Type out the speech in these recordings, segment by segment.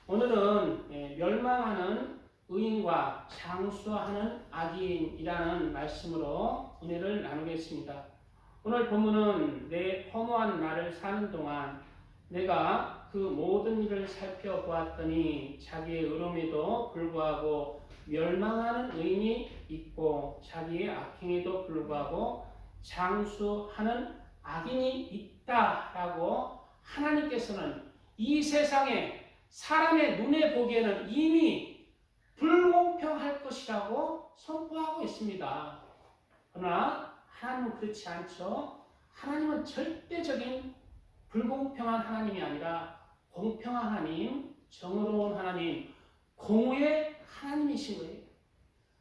오늘은 멸망하는 의인과 장수하는 악인이라는 말씀으로 은혜를 나누겠습니다. 오늘 본문은 내 허무한 날을 사는 동안 내가 그 모든 일을 살펴보았더니 자기의 의로움에도 불구하고 멸망하는 의인이 있고 자기의 악행에도 불구하고 장수하는 악인이 있다라고 하나님께서는 이 세상에 사람의 눈에 보기에는 이미 불공평할 것이라고 선포하고 있습니다. 그러나 하나님은 그렇지 않죠. 하나님은 절대적인 불공평한 하나님이 아니라 공평한 하나님, 정의로운 하나님, 공의의 하나님이신 거예요.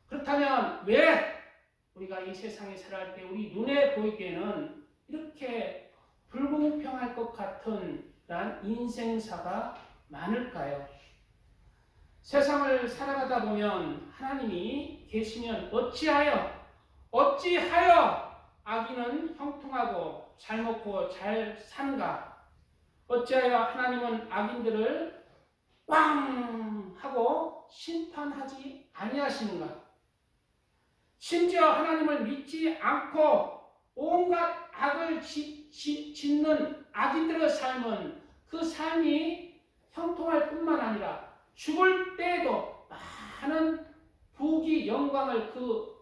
그렇다면 왜 우리가 이 세상에 살아갈 때 우리 눈에 보이기에는 이렇게 불공평할 것 같은 그런 인생사가 많을까요? 세상을 살아가다 보면 하나님이 계시면 어찌하여 악인은 형통하고 잘 먹고 잘 사는가? 어찌하여 하나님은 악인들을 꽝 하고 심판하지 아니하시는가? 심지어 하나님을 믿지 않고 온갖 악을 짓는 악인들의 삶은 그 삶이 형통할 뿐만 아니라 죽을 때에도 많은 부귀 영광을 그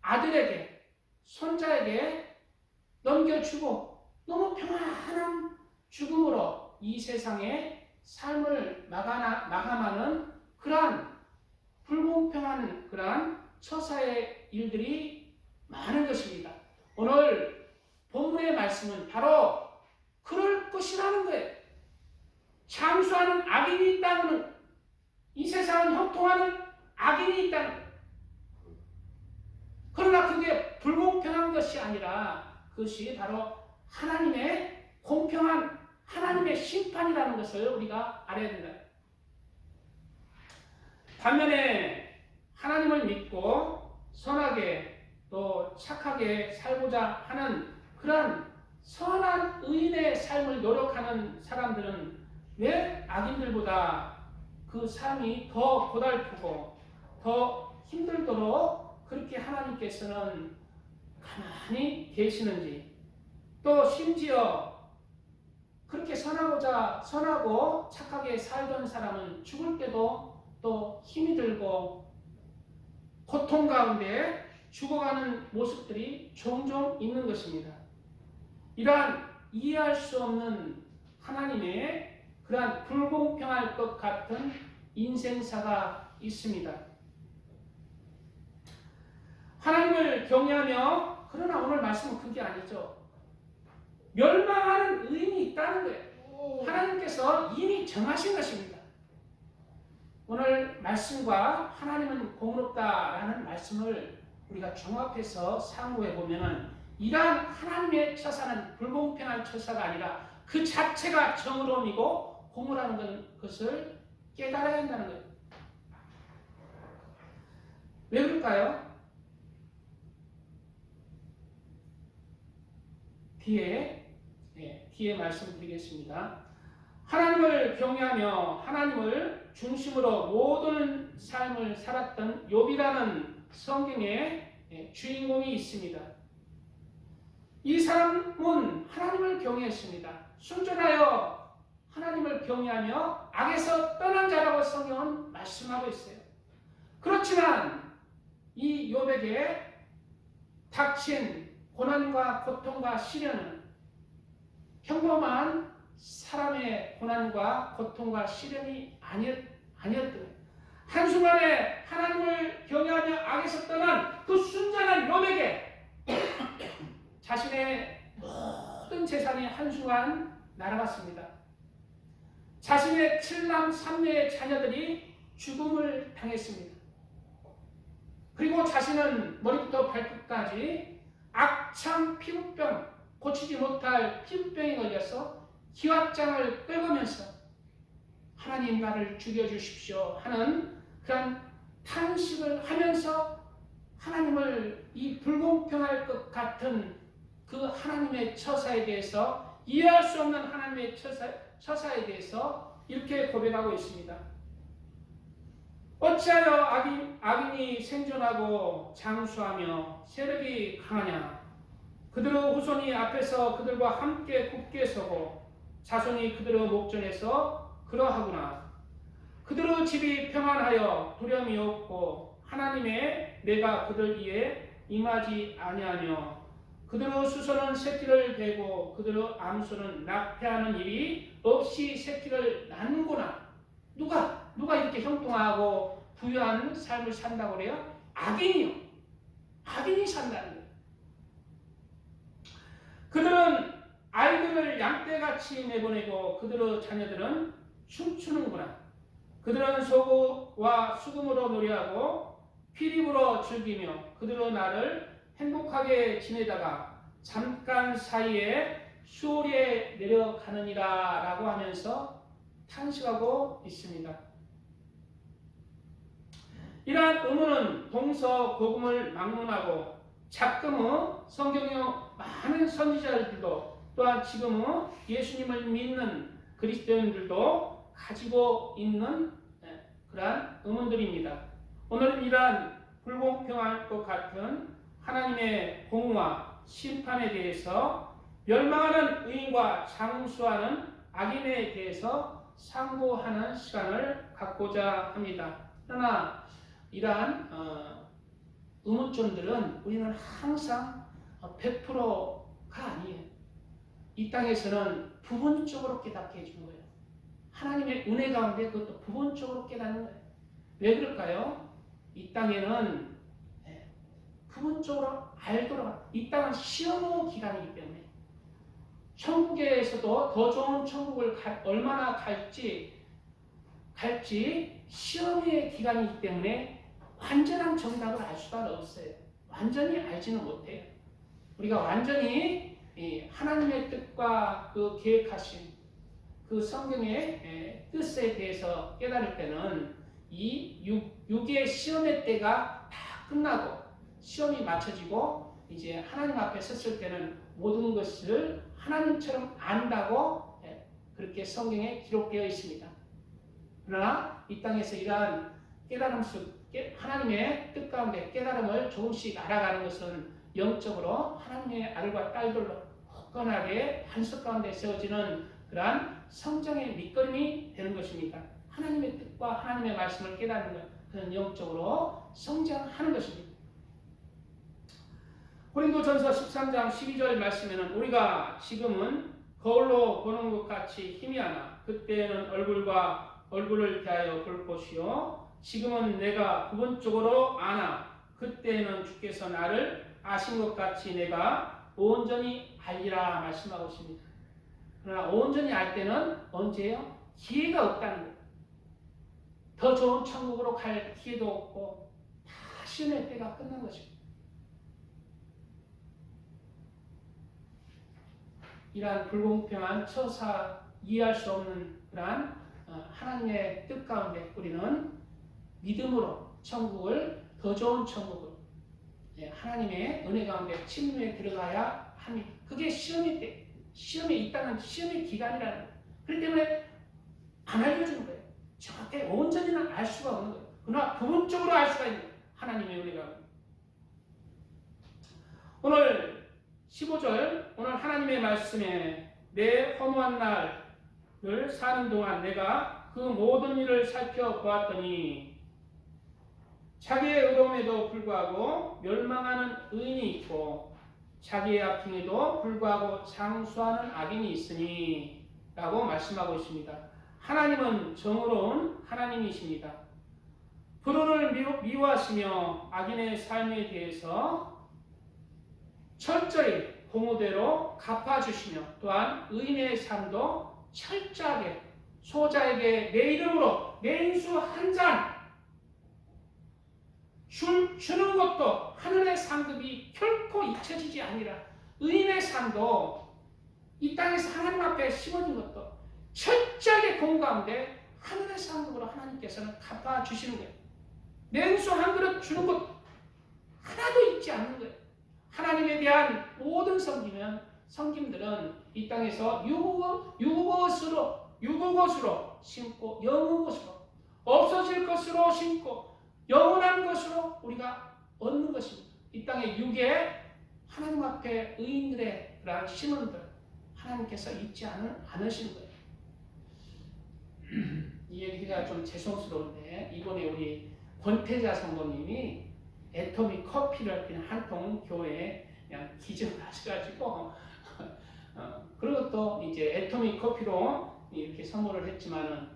아들에게 손자에게 넘겨주고 너무 평안한 죽음으로 이 세상의 삶을 마감하는 그러한 불공평한 그러한 처사의 일들이 많은 것입니다. 오늘 본문의 말씀은 바로 그럴 것이라는 거예요. 장수하는 악인이 있다는, 이 세상은 형통하는 악인이 있다는 거예요. 그러나 그게 불공평한 것이 아니라 그것이 바로 하나님의 공평한 하나님의 심판이라는 것을 우리가 알아야 된다. 반면에 하나님을 믿고 선하게 또 착하게 살고자 하는 그런 선한 의인의 삶을 노력하는 사람들은 왜 악인들보다 그 삶이 더 고달프고 더 힘들도록 그렇게 하나님께서는 가만히 계시는지, 또 심지어 그렇게 선하고 착하게 살던 사람은 죽을 때도 또 힘이 들고 고통 가운데 죽어가는 모습들이 종종 있는 것입니다. 이러한 이해할 수 없는 하나님의 그러한 불공평할 것 같은 인생사가 있습니다. 하나님을 경외하며, 그러나 오늘 말씀은 그게 아니죠. 멸망하는 의인이 있다는 거예요. 하나님께서 이미 정하신 것입니다. 오늘 말씀과 하나님은 공의롭다라는 말씀을 우리가 종합해서 상고해 보면은 이러한 하나님의 처사는 불공평한 처사가 아니라 그 자체가 정의로움이고 공의라는 것을 깨달아야 한다는 거예요. 왜 그럴까요? 뒤에 말씀드리겠습니다. 하나님을 경외하며 하나님을 중심으로 모든 삶을 살았던 욥이라는 성경의 주인공이 있습니다. 이 사람은 하나님을 경외했습니다. 순전하여 하나님을 경외하며 악에서 떠난 자라고 성경은 말씀하고 있어요. 그렇지만 이 욥에게 닥친 고난과 고통과 시련은 평범한 사람의 고난과 고통과 시련이 아니었던 거예요. 한순간에 하나님을 경외하며 악에서 떠난 그 순전한 욥에게 자신의 모든 재산이 한순간 날아갔습니다. 자신의 7남 3녀의 자녀들이 죽음을 당했습니다. 그리고 자신은 머리부터 발끝까지 악창 피부병, 고치지 못할 피부병에 걸려서 기왓장을 긁으면서 하나님 나를 죽여주십시오 하는 그런 탄식을 하면서 하나님을 이 불공평할 것 같은 그 하나님의 처사에 대해서, 이해할 수 없는 하나님의 처사에 대해서 이렇게 고백하고 있습니다. 어찌하여 악인이 생존하고 장수하며 세력이 강하냐. 그들의 후손이 앞에서 그들과 함께 굳게 서고 자손이 그들의 목전에서 그러하구나. 그들의 집이 평안하여 두려움이 없고 하나님의 내가 그들 위에 임하지 아니하며 그들의 수소는 새끼를 베고 그들의 암소는 낙태하는 일이 없이 새끼를 낳는구나. 누가 이렇게 형통하고 부유한 삶을 산다고 그래요? 악인이요. 악인이 산다는 거예요. 그들은 아이들을 양떼같이 내보내고 그들의 자녀들은 춤추는구나. 그들은 소고와 수금으로 노래하고 피립으로 즐기며 그들의 날을 행복하게 지내다가 잠깐 사이에 수월에 내려가느니라 라고 하면서 탄식하고 있습니다. 이러한 의문은 동서고금을 막론하고 작금의 성경의 많은 선지자들도 또한 지금의 예수님을 믿는 그리스도인들도 가지고 있는 그러한 의문들입니다. 오늘은 이러한 불공평할 것 같은 하나님의 공의와 심판에 대해서 멸망하는 의인과 장수하는 악인에 대해서 상고하는 시간을 갖고자 합니다. 그러나 이러한 의문점들은 우리는 항상 100%가 아니에요. 이 땅에서는 부분적으로 깨닫게 해주는 거예요. 하나님의 은혜 가운데 그것도 부분적으로 깨닫는 거예요. 왜 그럴까요? 이 땅에는 부분적으로 알도록, 이 땅은 시험의 기간이기 때문에 천국에서도 더 좋은 천국을 얼마나 갈지 시험의 기간이기 때문에 완전한 정답을 알 수가 없어요. 완전히 알지는 못해요. 우리가 완전히 하나님의 뜻과 그 계획하신 그 성경의 뜻에 대해서 깨달을 때는 이 육의 시험의 때가 다 끝나고 시험이 맞춰지고 이제 하나님 앞에 섰을 때는 모든 것을 하나님처럼 안다고 그렇게 성경에 기록되어 있습니다. 그러나 이 땅에서 이러한 깨달음 하나님의 뜻 가운데 깨달음을 조금씩 알아가는 것은 영적으로 하나님의 아들과 딸들로 굳건하게 반석 가운데 세워지는 그러한 성장의 밑거름이 되는 것입니다. 하나님의 뜻과 하나님의 말씀을 깨닫는 것, 그는 영적으로 성장하는 것입니다. 고린도전서 13장 12절 말씀에는 우리가 지금은 거울로 보는 것 같이 희미하나 그때는 얼굴을 대하여 볼 것이요 지금은 내가 부분적으로 아나 그때는 주께서 나를 아신 것 같이 내가 온전히 알리라 말씀하고 있습니다. 그러나 온전히 알 때는 언제예요? 기회가 없다는 거예요. 더 좋은 천국으로 갈 기회도 없고 다 시험의 때가 끝난 것입니다. 이러한 불공평한 처사 이해할 수 없는 그러한 하나님의 뜻 가운데 우리는 믿음으로 천국을 더 좋은 천국으로 하나님의 은혜 가운데 침노에 들어가야 합니다. 그게 시험의 때, 시험에 있다는 시험의 기간이라는 거예요. 그렇기 때문에 안 알려주는 거예요. 정확하게 온전히는 알 수가 없는 거예요. 그러나 부분적으로 알 수가 있는 거예요. 하나님의 은혜가. 오늘 15절 오늘 하나님의 말씀에 내 허무한 날을 사는 동안 내가 그 모든 일을 살펴보았더니 자기의 의로움에도 불구하고 멸망하는 의인이 있고 자기의 악행에도 불구하고 장수하는 악인이 있으니 라고 말씀하고 있습니다. 하나님은 정의로운 하나님이십니다. 불의를 미워하시며 악인의 삶에 대해서 철저히 공의대로 갚아주시며 또한 의인의 삶도 철저하게 소자에게 내 이름으로 내 인수 한 잔 주는 것도 하늘의 상급이 결코 잊혀지지 아니라 의인의 삶도 이 땅에서 하나님 앞에 심어진 것도 철저하게 공의 가운데 하늘의 상급으로 하나님께서는 갚아주시는 거예요. 냉수 한 그릇 주는 것 하나도 잊지 않는 거예요. 하나님에 대한 모든 성김들은 이 땅에서 유구것으로 심고 영원 것으로 없어질 것으로 심고 영원한 것으로 우리가 얻는 것입니다. 이 땅의 육에 하나님 앞에 의인들의 그러한 신원들 하나님께서 잊지 않으신 거예요. 이 얘기가 좀 죄송스러운데 이번에 우리 권태자 성도님이 애토믹 커피를 그냥 한 통 교회에 그냥 기증을 하셔가지고 그리고 또 이제 애토믹 커피로 이렇게 선물을 했지만은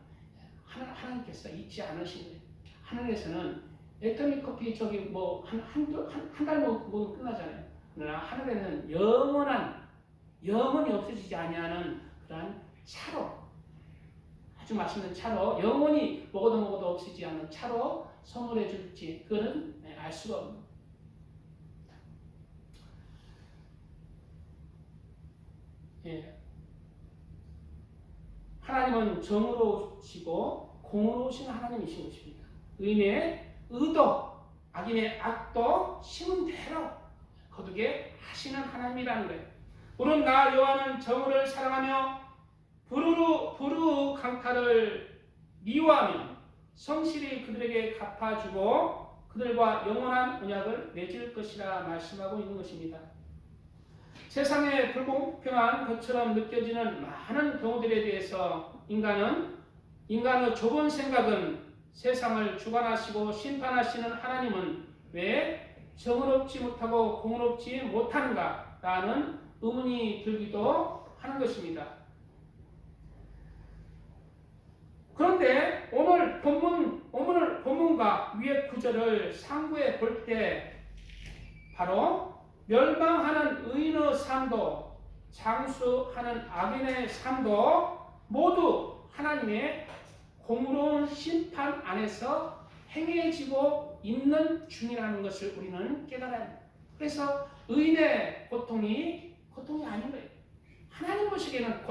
하나님께서 잊지 않으신 거예요. 하늘에서는 애토믹 커피 저기 뭐 한 달 먹으면 끝나잖아요. 그러나 하늘에는 영원히 없어지지 아니하는 그러한 차로 아주 맛있는 차로 영원히 먹어도 없어지지 않는 차로 선물해 줄지 그거는 알 수가 없는. 예. 하나님은 정으로우시고 공으로우신 하나님이신 것입니다. 의인의 의도, 악인의 악도 심은 대로 거두게 하시는 하나님이라는 거예요. 우는 나 여호와는 정의를 사랑하며 부르르 강탈을 미워하며 성실히 그들에게 갚아주고 그들과 영원한 언약을 맺을 것이라 말씀하고 있는 것입니다. 세상의 불공평한 것처럼 느껴지는 많은 경우들에 대해서 인간의 좁은 생각은 세상을 주관하시고 심판하시는 하나님은 왜 정의롭지 못하고 공의롭지 못하는가? 라는 의문이 들기도 하는 것입니다. 그런데 오늘 본문과 위의 구절을 상고해 볼 때 바로 멸망하는 의인의 삶도 장수하는 악인의 삶도 모두 하나님의 공의로운 심판 안에서 행해지고 있는 중이라는 것을 우리는 깨달아야 합니다. 그래서 의인의 고통이 아닌 거예요. 하나님 보시기에는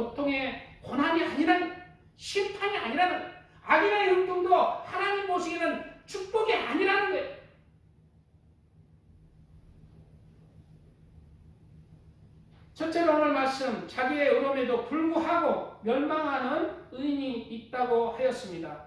고난이 아니라는, 심판이 아니라는, 악인의 행동도 하나님 보시기에는 축복이 아니라는 거예요. 첫째로 오늘 말씀, 자기의 의로움에도 불구하고 멸망하는 의인이 있다고 하였습니다.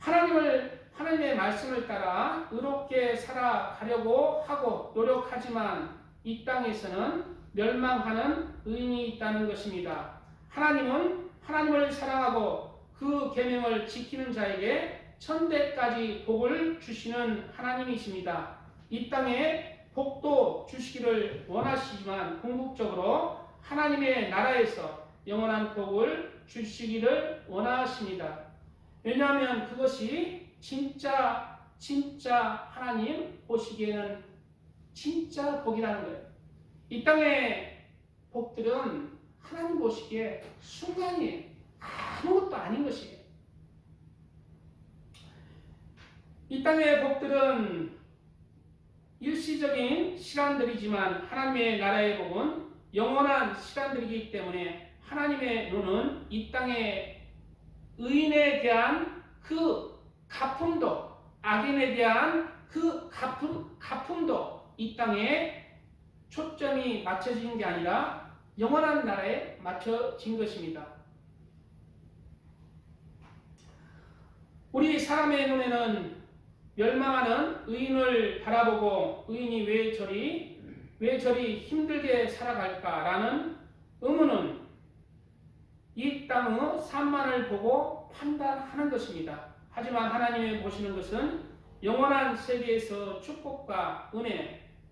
하나님의 말씀을 따라 의롭게 살아가려고 하고 노력하지만 이 땅에서는 멸망하는 의인이 있다는 것입니다. 하나님은 하나님을 사랑하고 그 계명을 지키는 자에게 천대까지 복을 주시는 하나님이십니다. 이 땅에 복도 주시기를 원하시지만 궁극적으로 하나님의 나라에서 영원한 복을 주시기를 원하십니다. 왜냐하면 그것이 진짜 하나님 보시기에는 진짜 복이라는 거예요. 이 땅의 복들은 하나님 보시기에 순간이에요. 아무것도 아닌 것이에요. 이 땅의 복들은 일시적인 시간들이지만 하나님의 나라의 복은 영원한 시간들이기 때문에 하나님의 눈은 이 땅의 의인에 대한 그 갚음도 악인에 대한 그 갚음도 이 땅에 초점이 맞춰진 게 아니라 영원한 나라에 맞춰진 것입니다. 우리 사람의 눈에는 멸망하는 의인을 바라보고 의인이 왜 저리 힘들게 살아갈까라는 의문은 이 땅의 산만을 보고 판단하는 것입니다. 하지만 하나님이 보시는 것은 영원한 세계에서 축복과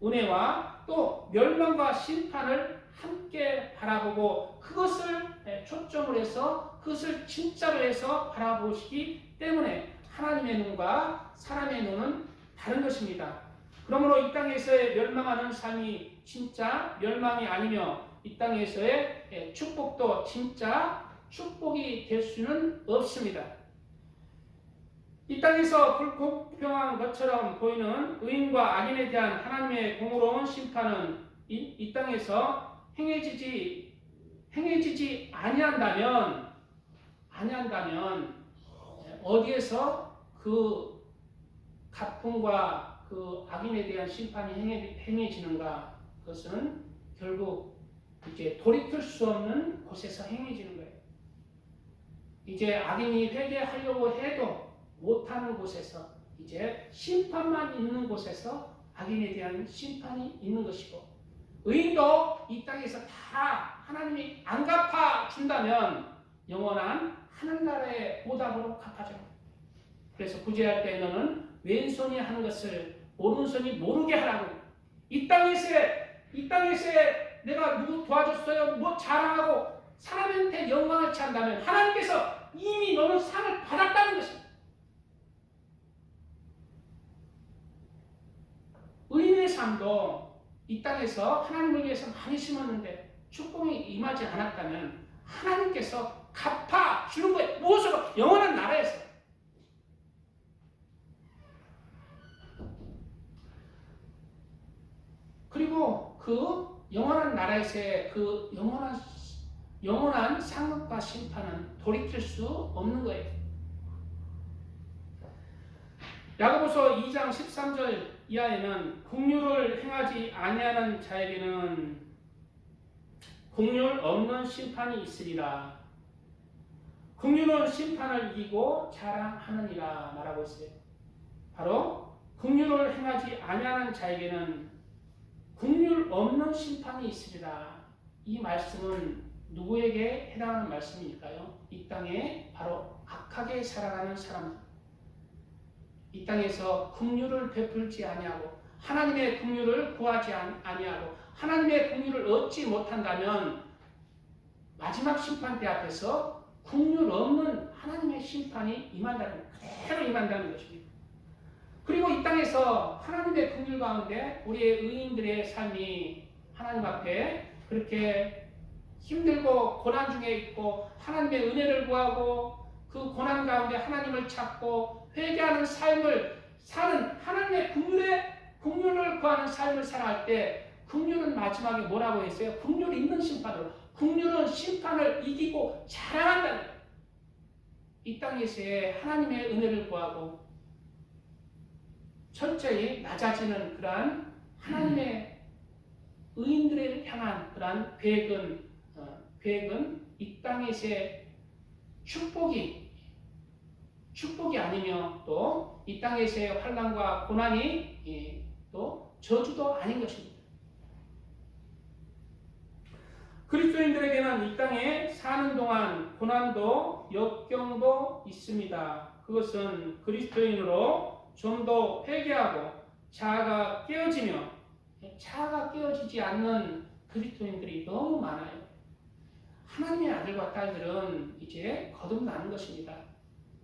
은혜와 또 멸망과 심판을 함께 바라보고 그것을 초점을 해서 그것을 진짜로 해서 바라보시기 때문에 하나님의 눈과 사람의 눈은 다른 것입니다. 그러므로 이 땅에서의 멸망하는 삶이 진짜 멸망이 아니며 이 땅에서의 축복도 진짜 축복이 될 수는 없습니다. 이 땅에서 불공평한 것처럼 보이는 의인과 악인에 대한 하나님의 공의로운 심판은 이 땅에서 행해지지 아니한다면 어디에서 그 갚음과 그 악인에 대한 심판이 행해지는가? 그것은 결국 이제 돌이킬 수 없는 곳에서 행해지는 거예요. 이제 악인이 회개하려고 해도 못하는 곳에서 이제 심판만 있는 곳에서 악인에 대한 심판이 있는 것이고, 의인도 이 땅에서 다 하나님이 안 갚아준다면 영원한 하늘나라의 보답으로 갚아줍니다. 그래서 구제할 때 너는 왼손이 하는 것을 오른손이 모르게 하라고. 이 땅에서 내가 누구 도와줬어요? 뭐 자랑하고 사람한테 영광을 취한다면 하나님께서 이미 너는 상을 받았다는 것입니다. 의인의 삶도 이 땅에서 하나님을 위해서 많이 심었는데 축복이 임하지 않았다면 하나님께서 갚아주는 거예요. 무엇으로? 영원한 나라에서. 그리고 그 영원한 나라에서의 그 영원한 상급과 심판은 돌이킬 수 없는 거예요. 야고보서 2장 13절 이하에는 긍휼을 행하지 아니하는 자에게는 긍휼 없는 심판이 있으리라. 긍휼은 심판을 이기고 자랑하느니라 말하고 있어요. 바로 긍휼을 행하지 아니하는 자에게는 긍휼 없는 심판이 있으리라. 이 말씀은 누구에게 해당하는 말씀일까요? 이 땅에 바로 악하게 살아가는 사람들, 이 땅에서 긍휼을 베풀지 아니하고 하나님의 긍휼을 구하지 아니하고 하나님의 긍휼을 얻지 못한다면 마지막 심판대 앞에서 긍휼 없는 하나님의 심판이 그대로 임한다는 것입니다. 그리고 이 땅에서 하나님의 긍휼 가운데 우리의 의인들의 삶이 하나님 앞에 그렇게 힘들고 고난 중에 있고 하나님의 은혜를 구하고 그 고난 가운데 하나님을 찾고 회개하는 삶을 사는 하나님의 긍휼을 구하는 삶을 살아갈 때 긍휼은 마지막에 뭐라고 했어요? 긍휼이 있는 심판으로. 긍휼은 심판을 이기고 자랑한다는 거예요. 이 땅에서의 하나님의 은혜를 구하고 철저히 낮아지는 그러한 하나님의 의인들을 향한 그러한 계획은 이 땅에서의 축복이 아니며 또 이 땅에서의 환난과 고난이 또 저주도 아닌 것입니다. 그리스도인들에게는 이 땅에 사는 동안 고난도 역경도 있습니다. 그것은 그리스도인으로 좀 더 회개하고 자아가 깨어지지 않는 그리스도인들이 너무 많아요. 하나님의 아들과 딸들은 이제 거듭나는 것입니다.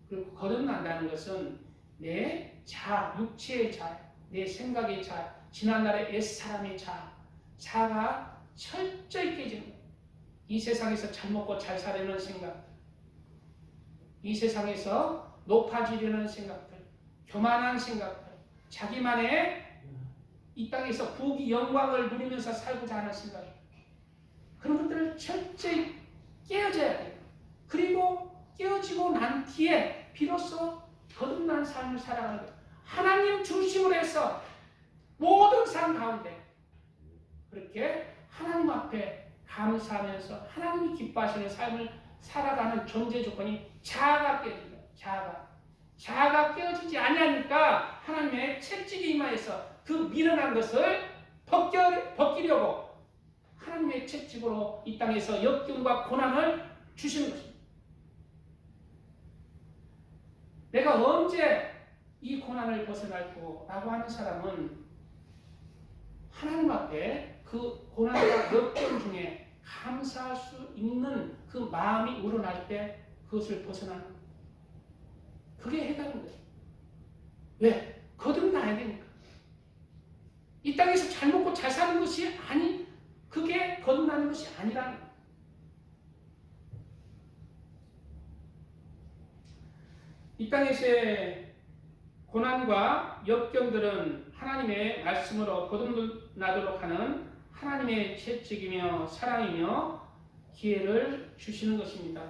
그리고 거듭난다는 것은 내 육체의 자아, 내 생각의 자아, 지난날의 옛사람의 자아가 철저히 깨지는 거예요. 이 세상에서 잘 먹고 잘 살려는 생각, 이 세상에서 높아지려는 생각들, 교만한 생각들, 자기만의 이 땅에서 부귀 영광을 누리면서 살고자 하는 생각, 그런 것들을 철저히 깨어져야 돼요. 그리고 깨어지고 난 뒤에 비로소 거듭난 삶을 살아가는 거예요. 하나님 중심으로 해서 모든 삶 가운데 그렇게 하나님 앞에 감사하면서 하나님이 기뻐하시는 삶을 살아가는 존재 조건이 자아가 깨어집니다. 자아가 깨어지지 아니하니까 하나님의 채찍이 임하여서 그 미련한 것을 벗기려고 하나님의 채찍으로 이 땅에서 역경과 고난을 주시는 것입니다. 내가 언제 이 고난을 벗어날고 라고 하는 사람은 하나님 앞에 그 고난과 역경 중에 감사할 수 있는 그 마음이 우러날 때 그것을 벗어나는 거예요. 그게 해당인 거예요. 왜? 거듭나야 되니까. 이 땅에서 잘 먹고 잘 사는 것이 그게 거듭나는 것이 아니라는 거예요. 이 땅에서의 고난과 역경들은 하나님의 말씀으로 거듭나도록 하는 하나님의 채찍이며 사랑이며 기회를 주시는 것입니다.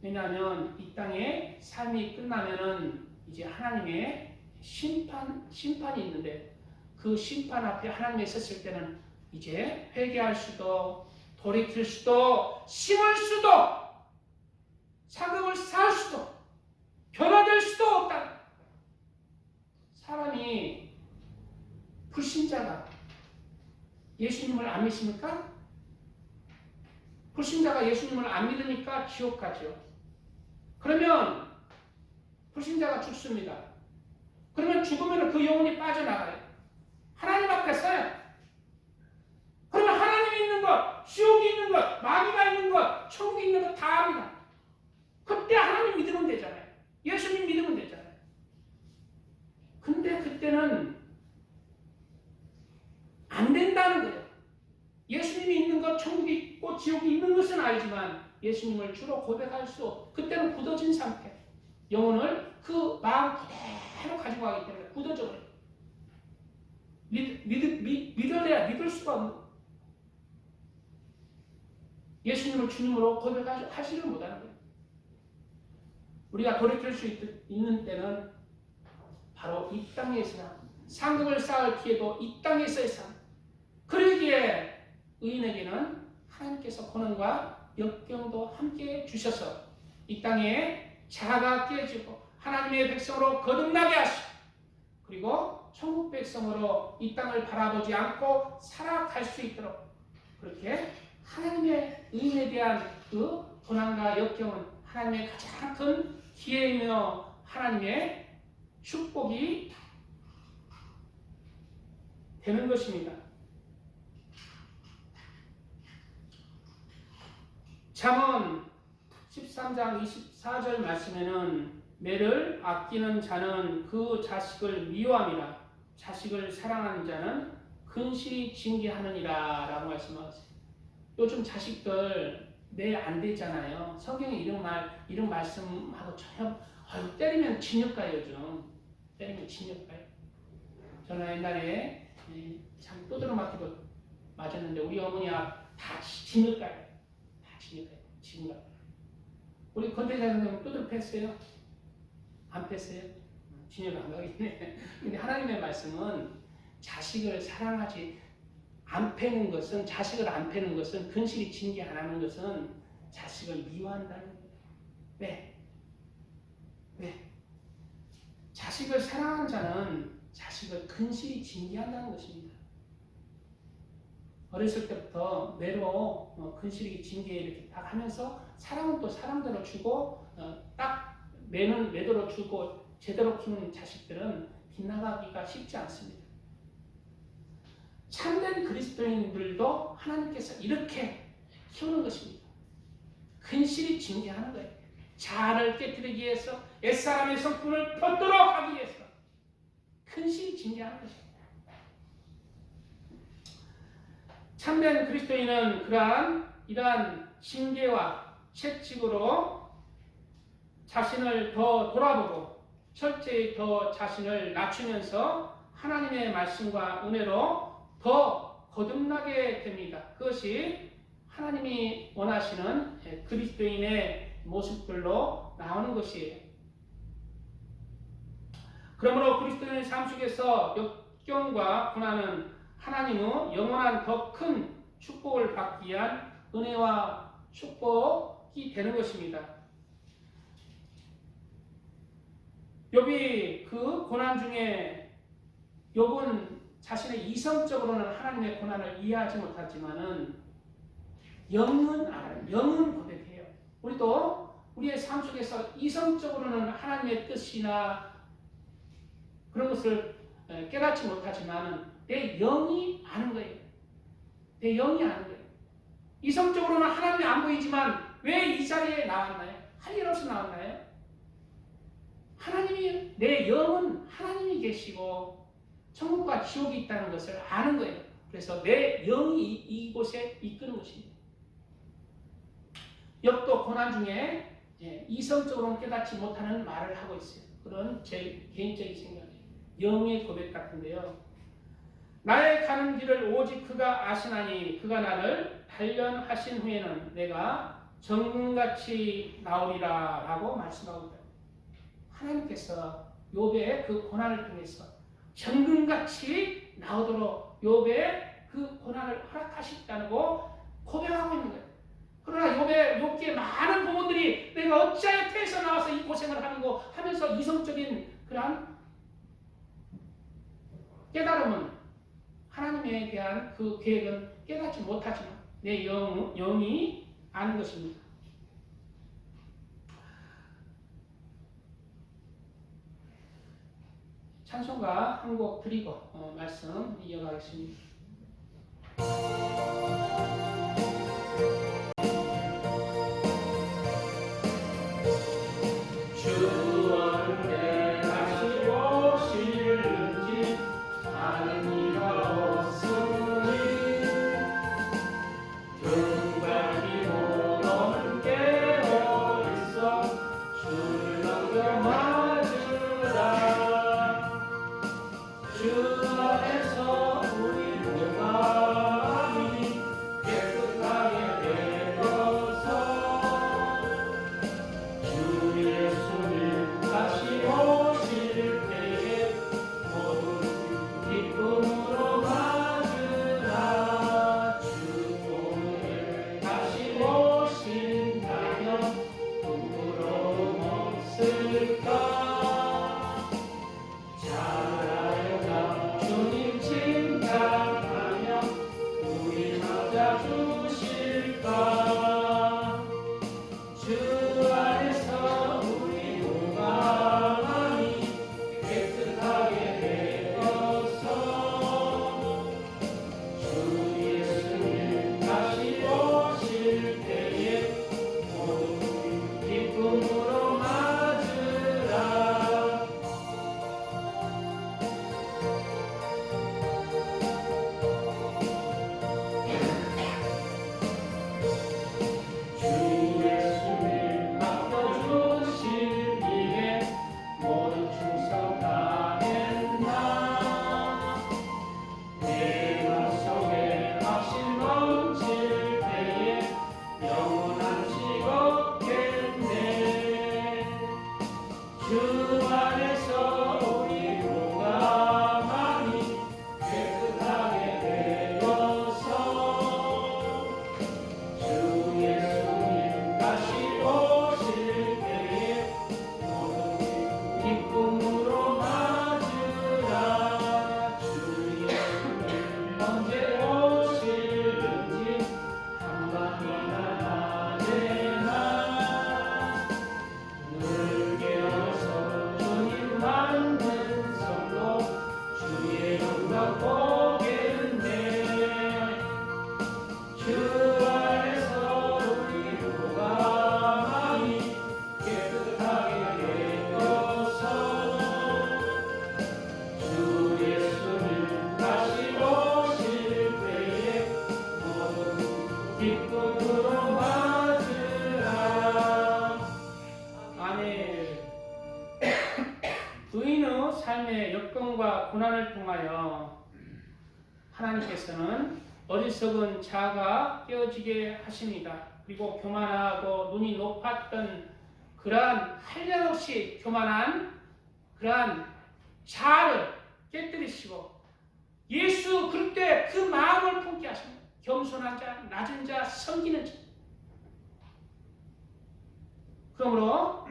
왜냐하면 이 땅에 삶이 끝나면은 이제 하나님의 심판이 있는데 그 심판 앞에 하나님이 섰을 때는 이제 회개할 수도 돌이킬 수도 심을 수도 상급을 쌓을 불신자가 예수님을 안 믿습니까? 불신자가 예수님을 안 믿으니까 지옥 가죠. 그러면 불신자가 죽습니다. 그러면 죽으면 그 영혼이 빠져나가요. 하나님 앞에서요. 그러면 하나님이 있는 것, 지옥이 있는 것, 마귀가 있는 것, 천국이 있는 것 다 압니다. 그때 하나님 믿으면 되잖아요. 예수님 믿으면 되잖아요. 근데 그때는 안 된다는 거예요. 예수님이 있는 것, 천국이 있고 지옥이 있는 것은 알지만 예수님을 주로 고백할 수, 그때는 굳어진 상태. 영혼을 그 마음 그대로 가지고 가기 때문에 굳어져 버려요. 믿어야 믿을 수가 없는 거예요. 예수님을 주님으로 고백하지를 못하는 거예요. 우리가 돌이킬 수 있는 때는 바로 이 땅에서나 상급을 쌓을 기회도 이 땅에서의 삶. 그러기에 의인에게는 하나님께서 고난과 역경도 함께 주셔서 이 땅에 자아가 깨지고 하나님의 백성으로 거듭나게 하시고 그리고 천국 백성으로 이 땅을 바라보지 않고 살아갈 수 있도록 그렇게 하나님의 의인에 대한 그 고난과 역경은 하나님의 가장 큰 기회이며 하나님의 축복이 되는 것입니다. 잠언 13장 24절 말씀에는 매를 아끼는 자는 그 자식을 미워함이라 자식을 사랑하는 자는 근실히 징계하느니라 라고 말씀하세요. 요즘 자식들 매 안 되잖아요. 성경에 이런 말씀하고 전혀 때리면 징역 가요. 요즘 때리면 징역 가요. 저는 옛날에 참 두드러 맞기도 맞았는데 우리 어머니가 다 징역 가요. 다 징역 가요. 징역 가요. 우리 권대자 선생님 두드러 팼어요? 안 뺐어요? 징역 안 가겠네. 근데 하나님의 말씀은 자식을 사랑하지 안 패는 것은 자식을 안 패는 것은 근실히 징계 안 하는 것은 자식을 미워한다는 거예요. 왜? 자식을 사랑하는 자는 자식을 근실히 징계한다는 것입니다. 어렸을 때부터 매로 근실히 징계 이렇게 딱 하면서 사랑은 또 사랑대로 주고 딱 매는 매대로 주고 제대로 키우는 자식들은 빗나가기가 쉽지 않습니다. 참된 그리스도인들도 하나님께서 이렇게 키우는 것입니다. 근실히 징계하는 거예요. 자아를 깨뜨리기 위해서 옛사람의 성품을 펴도록 하기 위해서 근실히 징계하는 것입니다. 참된 그리스도인은 이러한 징계와 채찍으로 자신을 더 돌아보고 철저히 더 자신을 낮추면서 하나님의 말씀과 은혜로 더 거듭나게 됩니다. 그것이 하나님이 원하시는 그리스도인의 모습들로 나오는 것이에요. 그러므로 그리스도인의 삶 속에서 역경과 고난은 하나님의 영원한 더 큰 축복을 받기 위한 은혜와 축복이 되는 것입니다. 욥이 그 고난 중에 욥은 자신의 이성적으로는 하나님의 고난을 이해하지 못하지만은 영은 알아요. 영은 고백해요. 우리도 우리의 삶 속에서 이성적으로는 하나님의 뜻이나 그런 것을 깨닫지 못하지만은 내 영이 아는 거예요. 내 영이 아는 거예요. 이성적으로는 하나님이 안 보이지만 왜 이 자리에 나왔나요? 할 일 없이 나왔나요? 하나님이 내 영은 하나님이 계시고 천국과 지옥이 있다는 것을 아는 거예요. 그래서 내 영이 이곳에 이끄는 것입니다. 욥도 고난 중에 이성적으로는 깨닫지 못하는 말을 하고 있어요. 그런 제 개인적인 생각이에요. 영의 고백 같은데요. 나의 가는 길을 오직 그가 아시나니 그가 나를 단련하신 후에는 내가 정금같이 나오리라 라고 말씀하고 있다. 하나님께서 욥의 그 고난을 통해서 정금같이 나오도록 욥의 그 고난을 허락하셨다고 고백하고 있는 거예요. 그러나 욥의 많은 부모들이 내가 어찌하여 태에서 나와서 이 고생을 하는고 하면서 이성적인 그런 깨달음은 하나님에 대한 그 계획은 깨닫지 못하지만 내 영이 아는 것입니다. 찬송가 한 곡 드리고 말씀 이어가겠습니다. 고난을 통하여 하나님께서는 어리석은 자가 깨어지게 하십니다. 그리고 교만하고 눈이 높았던 그러한 한량없이 교만한 그러한 자를 깨뜨리시고 예수 그때 그 마음을 품게 하십니다. 겸손한 자, 낮은 자, 섬기는 자. 그러므로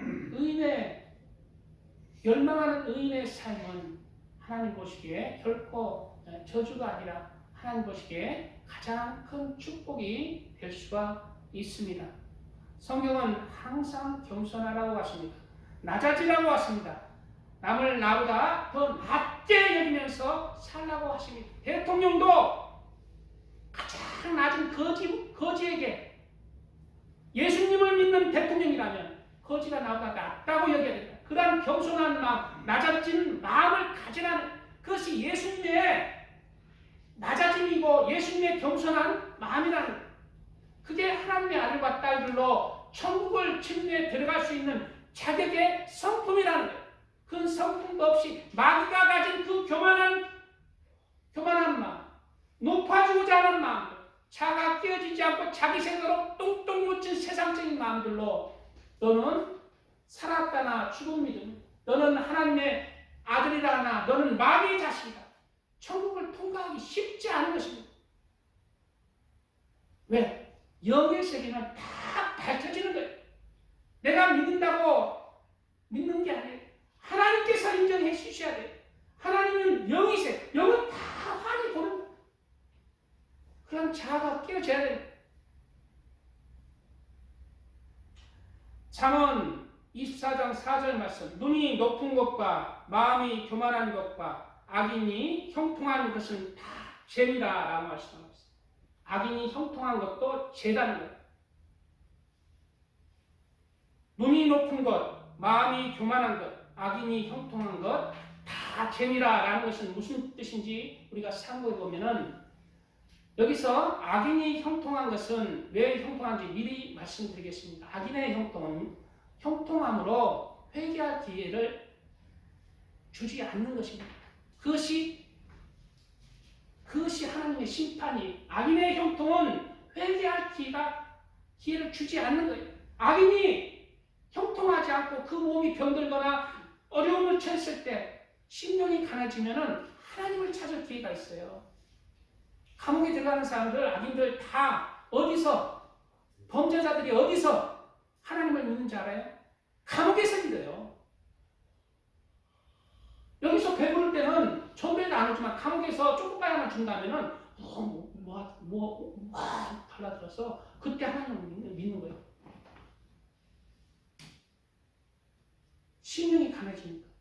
멸망하는 의인의 삶은 하나님 보시기에 결코 저주가 아니라 하나님 보시기에 가장 큰 축복이 될 수가 있습니다. 성경은 항상 겸손하라고 하십니다. 낮아지라고 하십니다. 남을 나보다 더 낮게 여기면서 살라고 하십니다. 대통령도 가장 낮은 거지에게 예수님을 믿는 대통령이라면 거지가 나보다 낫다고 여겨야 된다. 그러한 겸손한 마음, 낮아진 마음을 가지라는 그것이 예수님의 낮아짐이고 예수님의 겸손한 마음이라는 거예요. 그게 하나님의 아들과 딸들로 천국을 침례에 들어갈 수 있는 자격의 성품이라는 거예요. 그 성품도 없이 마귀가 가진 그 교만한 마음, 높아지고자 하는 마음, 자가 깨어지지 않고 자기 생각으로 뚱뚱 묻힌 세상적인 마음들로 너는 살았다나 죽은 믿음, 너는 하나님의 아들이라나 너는 마귀의 자식이다. 천국을 통과하기 쉽지 않은 것입니다. 왜? 영의 세계는 다 밝혀지는 거예요. 내가 믿는다고 믿는 게 아니에요. 하나님께서 인정해 주셔야 돼요. 하나님은 영이세요. 영은 다 환히 보는 거예요. 재야 됩니다. 잠언 24장 4절 말씀. 눈이 높은 것과 마음이 교만한 것과 악인이 형통한 것은 다 죄니라라고 말씀하고 있습니다. 악인이 형통한 것도 죄라는 거예요. 눈이 높은 것, 마음이 교만한 것, 악인이 형통한 것 다 죄니라라는 것은 무슨 뜻인지 우리가 상고해 보면은, 여기서 악인이 형통한 것은 왜 형통한지 미리 말씀드리겠습니다. 악인의 형통은 형통함으로 회개할 기회를 주지 않는 것입니다. 그것이 하나님의 심판이, 악인의 형통은 회개할 기회를 주지 않는 거예요. 악인이 형통하지 않고 그 몸이 병들거나 어려움을 처했을 때 심령이 가난해지면은 하나님을 찾을 기회가 있어요. 감옥에 들어가는 사람들, 악인들 다 어디서, 범죄자들이 어디서 하나님을 믿는지 알아요? 감옥에서 믿어요. 여기서 배부를 때는 전배도 안 오지만 감옥에서 조금만 하나 준다면은 달라들어서 그때 하나님을 믿는 거예요. 심령이 강해집니다.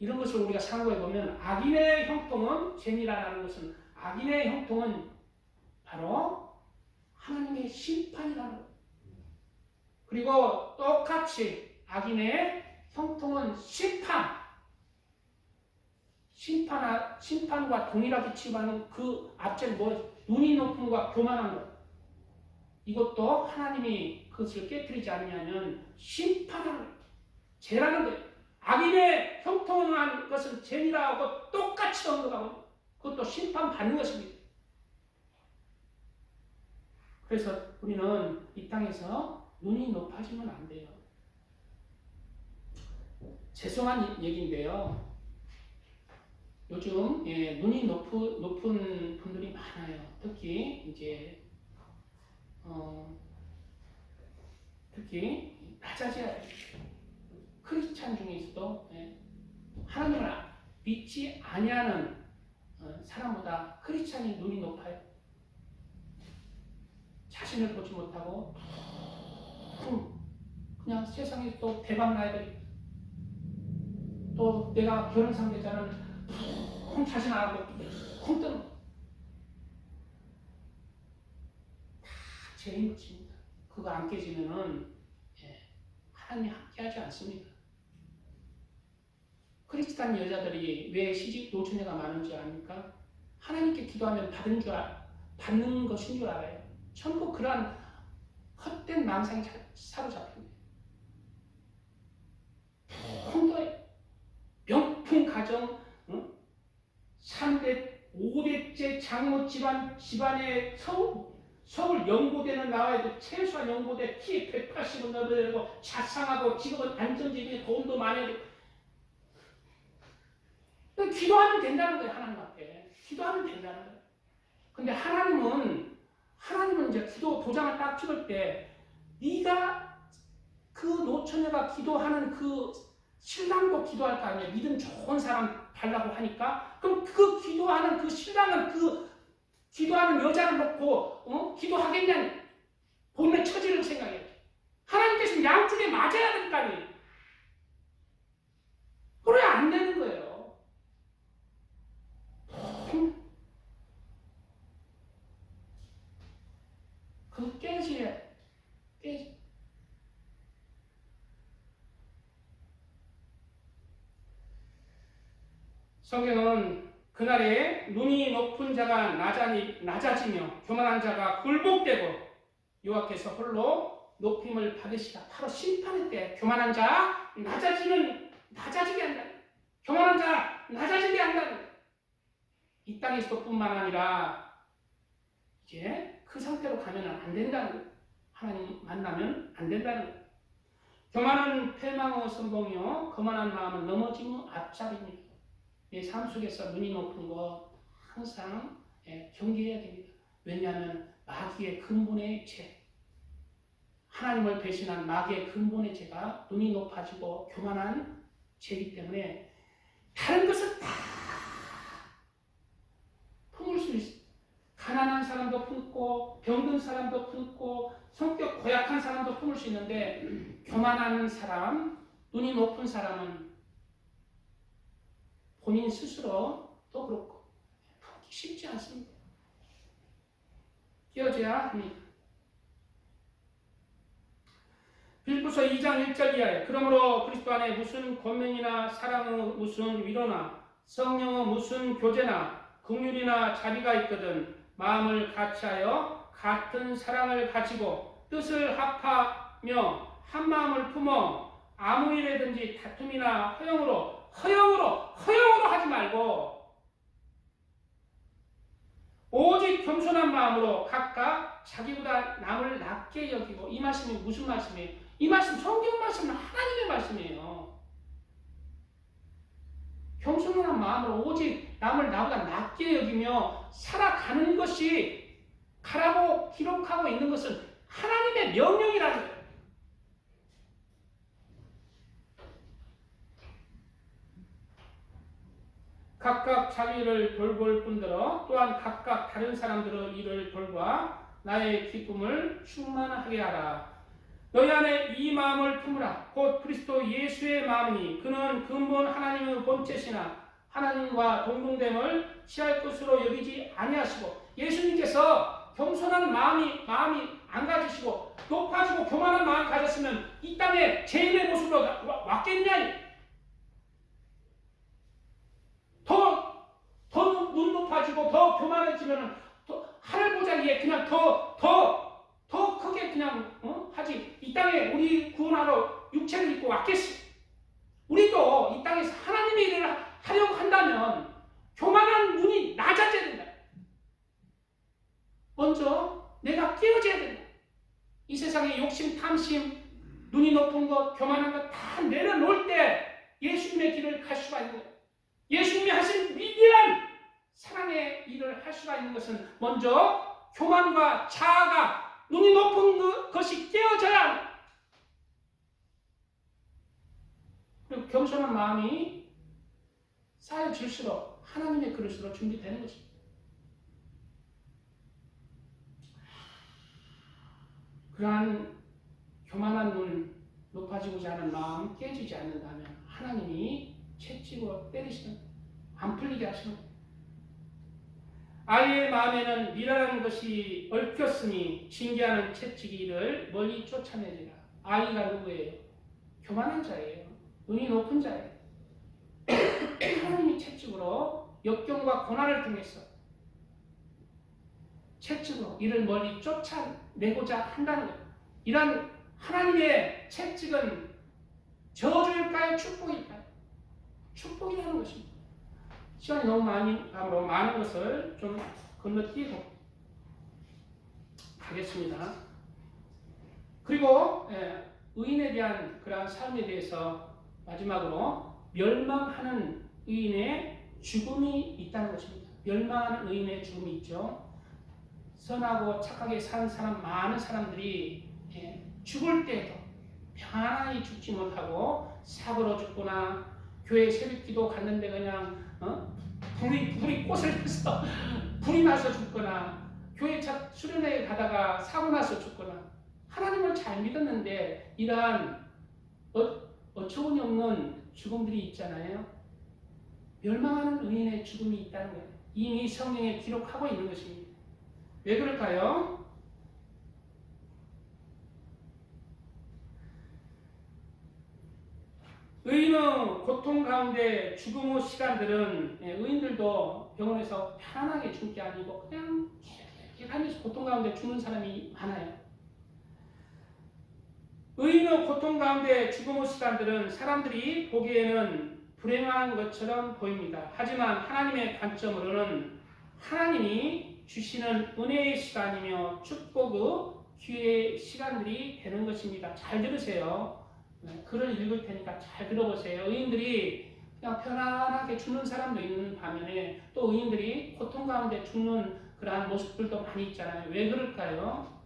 이런 것을 우리가 상고해 보면, 악인의 형통은 죄니라는 것은, 악인의 형통은 바로 하나님의 심판이라는 거예요. 그리고 똑같이 악인의 형통은 심판과 동일하게 취급하는 그 앞절 눈이 높은 것과 교만한 것, 이것도 하나님이 그것을 깨뜨리지 않냐면 심판하는 죄라는 거예요. 악인의 형통한 것은 죄니라고 똑같이 언급하고 그것도 심판받는 것입니다. 그래서 우리는 이 땅에서 눈이 높아지면 안 돼요. 죄송한 얘기인데요. 요즘 눈이 높은 분들이 많아요. 특히 이제 특히 낮아져야 돼요. 크리스찬 중에서도 하나님을 믿지 아니하는 사람보다 크리스찬이 눈이 높아요. 자신을 보지 못하고 그냥 세상에 또 대박 나야 되겠다. 또 내가 결혼 상대자는 자신 안 하고 뜨는 다 죄인 것입니다. 그거 안 깨지면은 하나님이 함께하지 않습니다. 크리스찬 여자들이 왜 시집 노처녀가 많은지 압니까? 하나님께 기도하면 받는 것인 줄 알아요. 전부 그러한 헛된 망상에 사로잡힙니다. 명품 가정, 3대, 5대째 장모 집안에 서울 연고대는 나와야 돼. 최소한 연고대 키 180은 넘어야 되고, 자상하고 직업은 안정적이고 돈도 많아야 되고. 기도하면 된다는 거예요. 하나님 앞에 기도하면 된다는 거예요. 근데 하나님은 이제 기도 도장을 딱 찍을 때, 네가 그 노처녀가 기도하는 그 신랑도 기도할 거 아니에요. 믿음 좋은 사람 달라고 하니까. 그럼 그 기도하는 그 신랑은 그 기도하는 여자를 놓고 기도하겠냐는 본래 처지를 생각해요. 하나님께서는 양쪽에 맞아야 될 거 아니에요. 그래야 안 되는 거예요. 그 깨지야. 성경은 그날에 눈이 높은 자가 낮아지며 교만한 자가 굴복되고 여호와께서 홀로 높임을 받으시라. 바로 심판의 때 교만한 자 낮아지게 한다. 교만한 자 낮아지게 한다. 이 땅에서 뿐만 아니라 이제 그 상태로 가면 안 된다는 거예요. 하나님 만나면 안 된다는 거예요. 교만은 패망의 선봉이요 거만한 마음은 넘어짐의 앞잡이입니다. 내 삶 속에서 눈이 높은 거 항상 경계해야 됩니다. 왜냐하면 마귀의 근본의 죄, 하나님을 배신한 마귀의 근본의 죄가 눈이 높아지고 교만한 죄이기 때문에 다른 것을 다 품을 수 있어요. 가난한 사람도 품고 병든 사람도 품고 성격 고약한 사람도 품을 수 있는데 교만한 사람, 눈이 높은 사람은 본인 스스로 또 그렇고 품기 쉽지 않습니다. 깨어져야 합니다. 빌립보서 2장 1절 이하에 그러므로 그리스도 안에 무슨 권면이나 사랑의 무슨 위로나 성령의 무슨 교제나 긍휼이나 자비가 있거든 마음을 같이하여 같은 사랑을 가지고 뜻을 합하며 한 마음을 품어 아무 일에든지 다툼이나 허영으로 하지 말고 오직 겸손한 마음으로 각각 자기보다 남을 낮게 여기고. 이 말씀이 무슨 말씀이에요? 이 말씀 성경 말씀은 하나님의 말씀이에요. 겸손한 마음으로 오직 남을 나보다 낮게 여기며 살아가는 것이 가라고 기록하고 있는 것은 하나님의 명령이라는 거예요. 각각 자기 일을 돌볼 뿐더러 또한 각각 다른 사람들의 일을 돌봐 나의 기쁨을 충만하게 하라. 너희 안에 이 마음을 품으라. 곧 그리스도 예수의 마음이니 그는 근본 하나님의 본체시나 하나님과 동등됨을 취할 것으로 여기지 아니하시고. 예수님께서 겸손한 마음이 안 가지시고 높아지고 교만한 마음 가졌으면 이 땅에 죄인의 모습으로 왔겠냐? 더 눈 높아지고 더 교만해지면 하늘 보자 위에 그냥 더 크게 그냥 하지. 이 땅에 우리 구원하러 육체를 입고 왔겠어. 우리도 이 땅에서 하나님의 일을 하려고 한다면 교만한 눈이 낮아져야 된다. 먼저 내가 깨어져야 된다. 이 세상에 욕심, 탐심, 눈이 높은 것, 교만한 것 다 내려놓을 때 예수님의 길을 갈 수가 있는 거예요. 예수님이 하신 위대한 사랑의 일을 할 수가 있는 것은 먼저 교만과 자아가 눈이 높은 것이 깨어져야 합니다. 그리고 겸손한 마음이 쌓여질수록 하나님의 그릇으로 준비되는 것입니다. 그러한 교만한 눈, 높아지고자 하는 마음 깨지지 않는다면 하나님이 채찍으로 때리시는, 안 풀리게 하시는 거예요. 아이의 마음에는 미련한 것이 얽혔으니 징계하는 채찍이 이를 멀리 쫓아내리라. 아이가 누구예요? 교만한 자예요. 눈이 높은 자예요. 하나님이 채찍으로 역경과 고난을 통해서 채찍으로 이를 멀리 쫓아내고자 한다는 거예요. 이런 하나님의 채찍은 저주일까요? 축복일까요? 축복이라는 것입니다. 시간이 너무 많은 것을 좀 건너뛰고 가겠습니다. 그리고 의인에 대한 그러한 삶에 대해서 마지막으로 멸망하는 의인의 죽음이 있다는 것입니다. 멸망하는 의인의 죽음이 있죠. 선하고 착하게 사는 사람, 많은 사람들이 죽을 때에도 편안히 죽지 못하고 사고로 죽거나 교회 새벽기도 갔는데 그냥 불이 꽃을 해서 불이 나서 죽거나 교회 수련회에 가다가 사고 나서 죽거나 하나님을 잘 믿었는데 이러한 어처구니 없는 죽음들이 있잖아요. 멸망하는 의인의 죽음이 있다는 거예요. 이미 성경에 기록하고 있는 것입니다. 왜 그럴까요? 의인의 고통 가운데 죽음의 시간들은 의인들도 병원에서 편안하게 죽는 게 아니고 그냥 계속하면서 고통 가운데 죽는 사람이 많아요. 의인의 고통 가운데 죽음의 시간들은 사람들이 보기에는 불행한 것처럼 보입니다. 하지만 하나님의 관점으로는 하나님이 주시는 은혜의 시간이며 축복의 기회의 시간들이 되는 것입니다. 잘 들으세요. 글을 읽을 테니까 잘 들어보세요. 의인들이 그냥 편안하게 죽는 사람도 있는 반면에 또 의인들이 고통 가운데 죽는 그러한 모습들도 많이 있잖아요. 왜 그럴까요?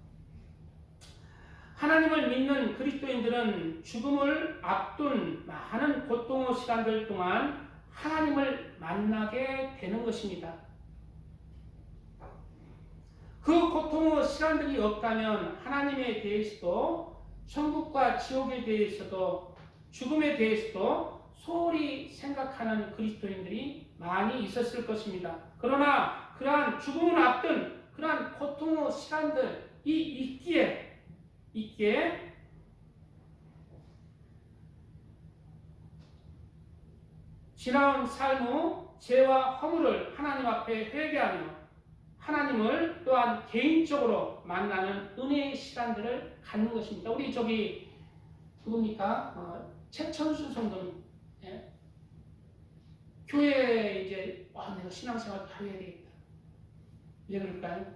하나님을 믿는 그리스도인들은 죽음을 앞둔 많은 고통의 시간들 동안 하나님을 만나게 되는 것입니다. 그 고통의 시간들이 없다면 하나님에 대해서도 천국과 지옥에 대해서도 죽음에 대해서도 소홀히 생각하는 그리스도인들이 많이 있었을 것입니다. 그러나 그러한 죽음을 앞둔 그러한 고통의 시간들이 있기에 지나온 삶의 죄와 허물을 하나님 앞에 회개하며 하나님을 또한 개인적으로 만나는 은혜의 시간들을 갖는 것입니다. 우리 저기 누굽니까? 최천수 성도님, 예? 교회에 이제 내가 신앙생활 다 해야 되겠다. 왜 그럴까요?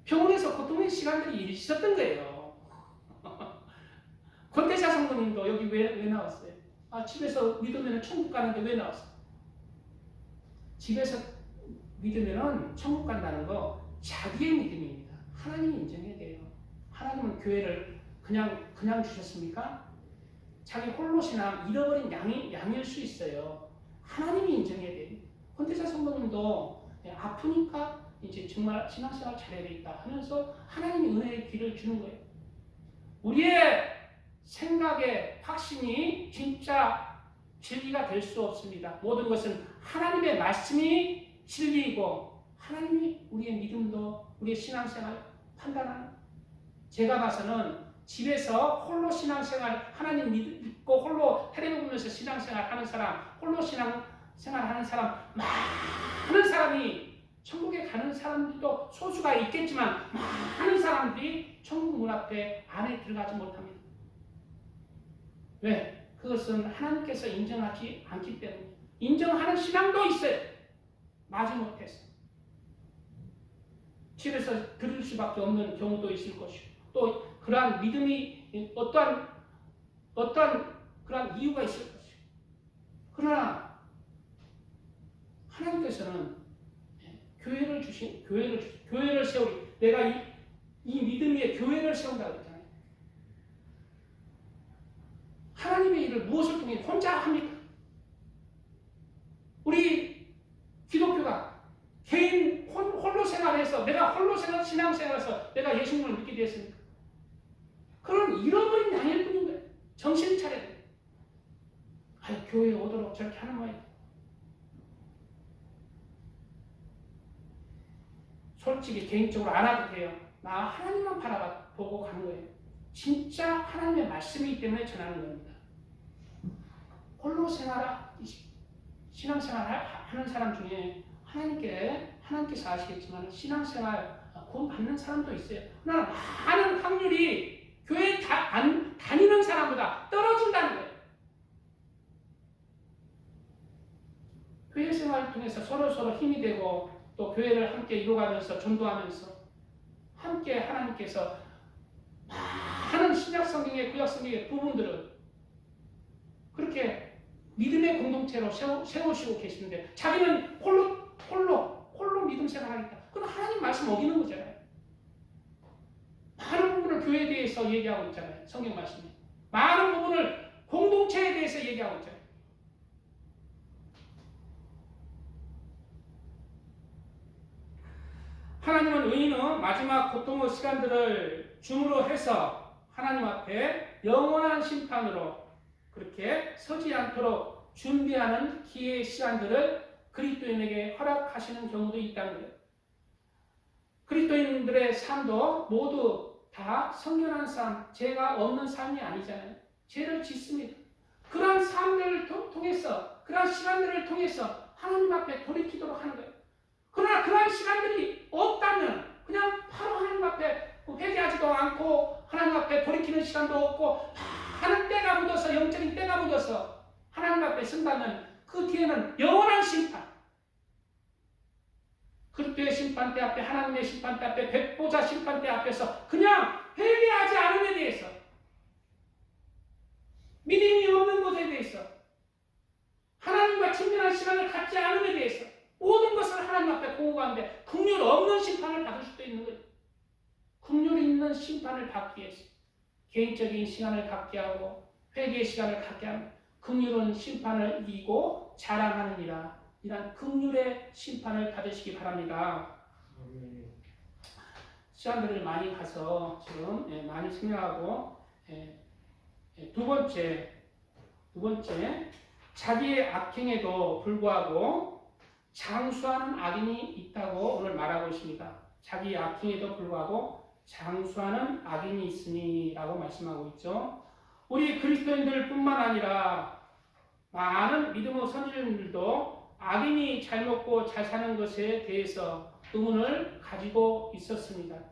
병원에서 고통의 시간들이 있었던 거예요. 권태자 성도님도 여기 왜 나왔어요? 집에서 믿으면 천국 가는데 왜 나왔어요? 집에서 믿으면 천국 간다는 거 자기의 믿음입니다. 하나님이 인정해야 돼요. 하나님은 교회를 그냥 주셨습니까? 자기 홀로 신앙 잃어버린 양일 수 있어요. 하나님이 인정해야 돼요. 권태자 성도님도 아프니까 이제 정말 신앙생활 잘해야 되겠다 하면서 하나님이 은혜의 길을 주는 거예요. 우리의 생각의 확신이 진짜 진리가 될 수 없습니다. 모든 것은 하나님의 말씀이 진리이고 하나님이 우리의 믿음도 우리의 신앙생활 판단하는, 제가 봐서는 집에서 홀로 신앙생활 하나님 믿고 홀로 텔레비 보면서 신앙생활 하는 사람, 홀로 신앙생활 하는 사람, 많은 사람이 천국에 가는 사람들도 소수가 있겠지만 많은 사람들이 천국 문 앞에 안에 들어가지 못합니다. 왜? 그것은 하나님께서 인정하지 않기 때문에. 인정하는 신앙도 있어요. 마지못해서 집에서 들을 수밖에 없는 경우도 있을 것이고, 또 그러한 믿음이 어떠한 그러한 이유가 있을 것이고, 그러나 하나님께서는 교회를 세우리. 내가 이 믿음 위에 교회를 세운다고 했잖아요. 하나님의 일을 무엇을 통해 혼자 합니까? 우리 기독교가 개인 홀로 생활해서, 내가 홀로 신앙생활해서 내가 예수님을 믿게 되었습니까? 그런 잃어버린 양일 뿐인 거예요. 정신 차려야 돼요. 교회에 오도록 저렇게 하는 거예요. 솔직히 개인적으로 안 하도 돼요. 나 하나님만 바라보고 가는 거예요. 진짜 하나님의 말씀이기 때문에 전하는 겁니다. 홀로 신앙생활 하는 사람 중에 하나님께서 아시겠지만 신앙생활 구원받는 사람도 있어요. 그러나 많은 확률이 교회에 안 다니는 사람보다 떨어진다는 거예요. 교회 생활을 통해서 서로 힘이 되고 또 교회를 함께 이루어가면서 전도하면서 함께 하나님께서 많은 신약 성경의 구약 성경의 부분들을 그렇게 믿음의 공동체로 세우시고 계시는데 자기는 홀로 믿음 생활하겠다. 그건 하나님 말씀 어기는 거잖아요. 많은 부분을 교회에 대해서 얘기하고 있잖아요. 성경 말씀이. 많은 부분을 공동체에 대해서 얘기하고 있잖아요. 하나님은 의인의 마지막 고통의 시간들을 줌으로 해서 하나님 앞에 영원한 심판으로 그렇게 서지 않도록 준비하는 기회의 시간들을 그리스도인에게 허락하시는 경우도 있다는 거예요. 그리스도인들의 삶도 모두 다 성결한 삶, 죄가 없는 삶이 아니잖아요. 죄를 짓습니다. 그러한 삶들을 통해서, 그러한 시간들을 통해서 하나님 앞에 돌이키도록 하는 거예요. 그러나 그러한 시간들이 없다면 그냥 바로 하나님 앞에 회개하지도 않고 하나님 앞에 돌이키는 시간도 없고 많은 때가 묻어서, 영적인 때가 묻어서 하나님 앞에 쓴다면 그 뒤에는 영원한 심판, 그리스도의 심판대 앞에, 하나님의 심판대 앞에, 백보자 심판대 앞에서 그냥 회개하지 않음에 대해서, 믿음이 없는 것에 대해서, 하나님과 친밀한 시간을 갖지 않음에 대해서 모든 것을 하나님 앞에 공고하는데 긍휼 없는 심판을 받을 수도 있는 거예요. 긍휼 있는 심판을 받기 위해서 개인적인 시간을 갖게 하고 회개의 시간을 갖게 하는 긍휼은 심판을 이기고 자랑하느니라. 이런 긍휼의 심판을 받으시기 바랍니다. 시간들을 많이 가서 지금 많이 생각하고 두 번째 자기의 악행에도 불구하고 장수하는 악인이 있다고 오늘 말하고 있습니다. 자기의 악행에도 불구하고 장수하는 악인이 있으니 라고 말씀하고 있죠. 우리 그리스도인들 뿐만 아니라 많은 믿음의 선지자들도 악인이 잘 먹고 잘 사는 것에 대해서 의문을 가지고 있었습니다.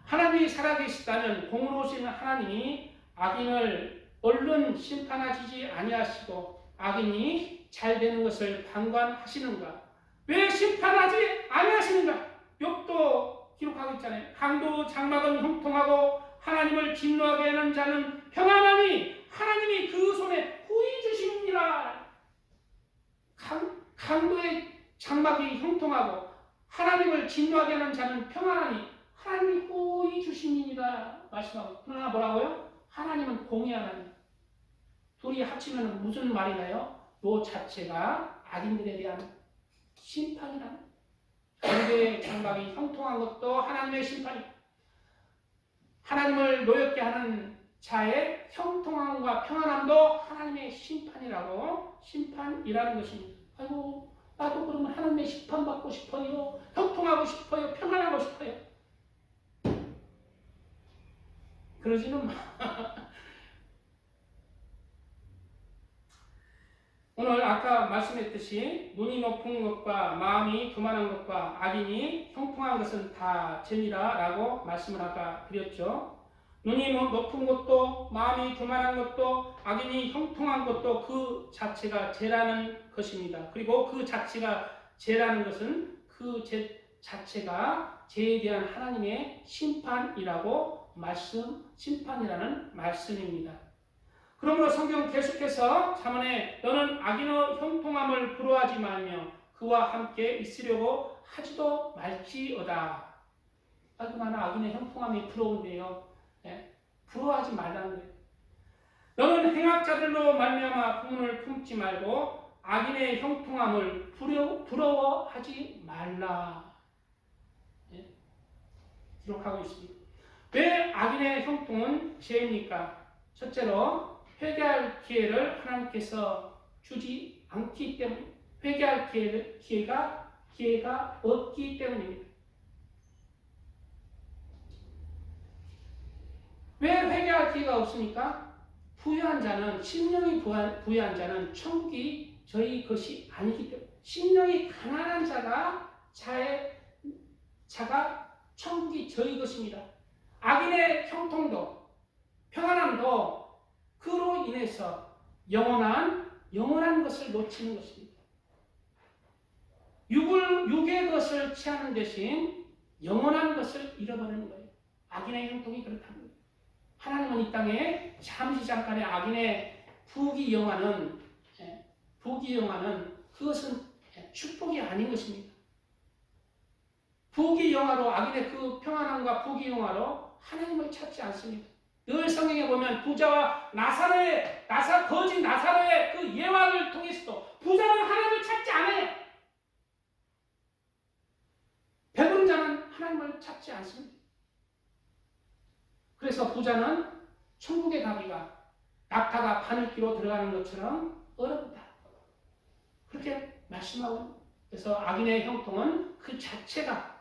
하나님이 살아계시다면 공의로우신 하나님이 악인을 얼른 심판하시지 아니하시고 악인이 잘 되는 것을 방관하시는가? 왜 심판하지 아니하시는가? 욥도 기록하고 있잖아요. 강도 장막은 형통하고 하나님을 진노하게 하는 자는 평안하니 하나님이 그 손에 후히 주십니다. 강도의 장막이 형통하고 하나님을 진노하게 하는 자는 평안하니 하나님이 후히 주십니다. 말씀하고. 그러나 뭐라고요? 하나님은 공의 하나님. 둘이 합치면 무슨 말이 나요? 요 자체가 악인들에 대한 심판이란. 강도의 장막이 형통한 것도 하나님의 심판이. 하나님을 노엽게 하는 자의 형통함과 평안함도 하나님의 심판이라는 것입니다. 아이고, 나도 그러면 하나님의 심판 받고 싶어요. 형통하고 싶어요. 평안하고 싶어요. 그러지는 마. 오늘 아까 말씀했듯이 눈이 높은 것과 마음이 교만한 것과 악인이 형통한 것은 다 죄니라 라고 말씀을 아까 드렸죠. 눈이 높은 것도 마음이 교만한 것도 악인이 형통한 것도 그 자체가 죄라는 것입니다. 그리고 그 자체가 죄라는 것은 그 죄 자체가 죄에 대한 하나님의 심판이라는 말씀입니다. 그러므로 성경 계속해서 잠언에 너는 악인의 형통함을 부러워하지 말며 그와 함께 있으려고 하지도 말지어다. 아이고, 나는 악인의 형통함이 부러운데요. 부러워하지 말라는 거예요. 너는 행악자들로 말미암아 분을 품지 말고 악인의 형통함을 부러워하지 말라. 기록하고 있습니다. 왜 악인의 형통은 죄입니까? 첫째로 회개할 기회를 하나님께서 주지 않기 때문에 회개할 기회가 없기 때문입니다. 왜 회개할 기회가 없습니까? 부유한 자는 심령이 부유한 자는 천국이 저희 것이 아니기 때문에 심령이 가난한 자가 천국이 저희 것입니다. 악인의 형통도 평안함도 그로 인해서 영원한 것을 놓치는 것입니다. 육의 것을 취하는 대신 영원한 것을 잃어버리는 거예요. 악인의 형통이 그렇다는 거예요. 하나님은 이 땅에 잠시 잠깐의 악인의 부귀영화는 그것은 축복이 아닌 것입니다. 부귀영화로 악인의 그 평안함과 부귀영화로 하나님을 찾지 않습니다. 늘 성경에 보면 부자와 거짓 나사로의 그 예화를 통해서도 부자는 하나님을 찾지 않아요. 배부른 자는 하나님을 찾지 않습니다. 그래서 부자는 천국에 가기가 낙타가 바늘귀로 들어가는 것처럼 어렵다. 그렇게 말씀하고, 그래서 악인의 형통은 그 자체가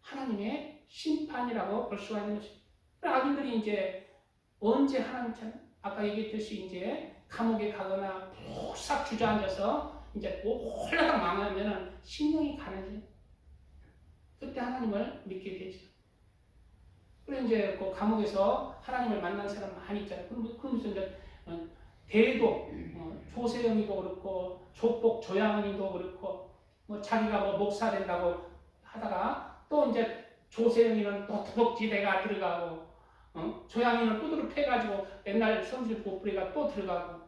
하나님의 심판이라고 볼 수가 있는 것입니다. 악인들이 이제 언제 하나님처럼 아까 얘기했듯이 이제 감옥에 가거나 푹싹 주저앉아서 이제 홀라당 망하면은 심령이 가난해져요. 그때 하나님을 믿게 되죠. 그래 이제 그 감옥에서 하나님을 만난 사람 많이 있잖아요. 그러면서 이제 대도 조세영이도 그렇고 족복 조양이도 그렇고 자기가 목사 된다고 하다가 또 이제 조세영이는 또 도둑지대가 들어가고 조양이는 두드러 패가지고 옛날 성질 보풀이가 또 들어가고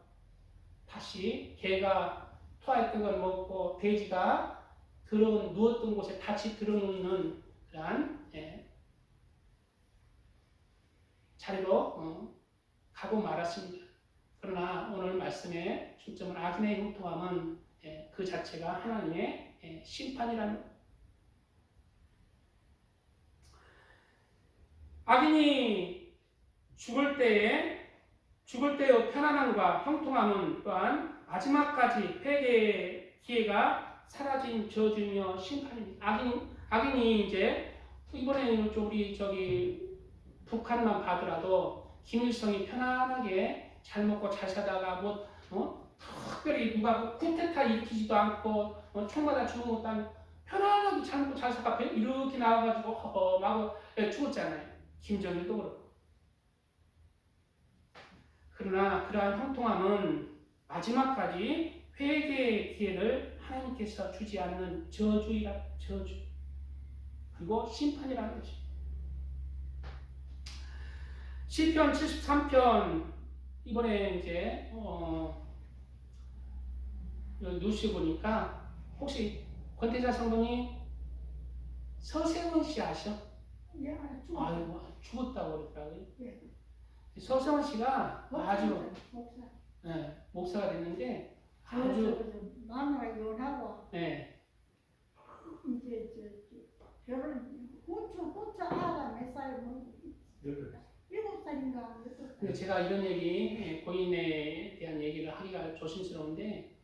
다시 개가 토했던 걸 먹고 돼지가 누웠던 곳에 다시 들어눕는 그러한 자리로 가고 말았습니다. 그러나 오늘 말씀의 중점은 악인의 형통함은 그 자체가 하나님의 심판이라는 악인이 죽을 때의 편안함과 형통함은 또한 마지막까지 회개의 기회가 사라진 저주이며 심판입니다. 악인이 이제 이번에는 좀 우리 북한만 봐더라도 김일성이 편안하게 잘 먹고 잘 살다가 특별히 누가 쿠데타 일으키지도 않고 총 맞아 죽은 것도 아니고 편안하게 잘 먹고 잘 살다가 이렇게 나와가지고 허허하고 죽었잖아요. 김정일도 그렇고. 그러나 그러한 형통함은 마지막까지 회개의 기회를 하나님께서 주지 않는 저주 그리고 심판이라는 것입니다. 시편 73편 이번에 이제 뉴스 보니까 혹시 권태자 성도님 서세원 씨 아셔? 예, 아이고 죽었다고 그러더라고요. 예. 서세원 씨가 아주 목사. 목사가 됐는데 아주 아주 마누라 이혼하고 네. 이제 결혼 후추 아가 몇 살? 7살인가? 근데 제가 이런 얘기 고인에 대한 얘기를 하기가 조심스러운데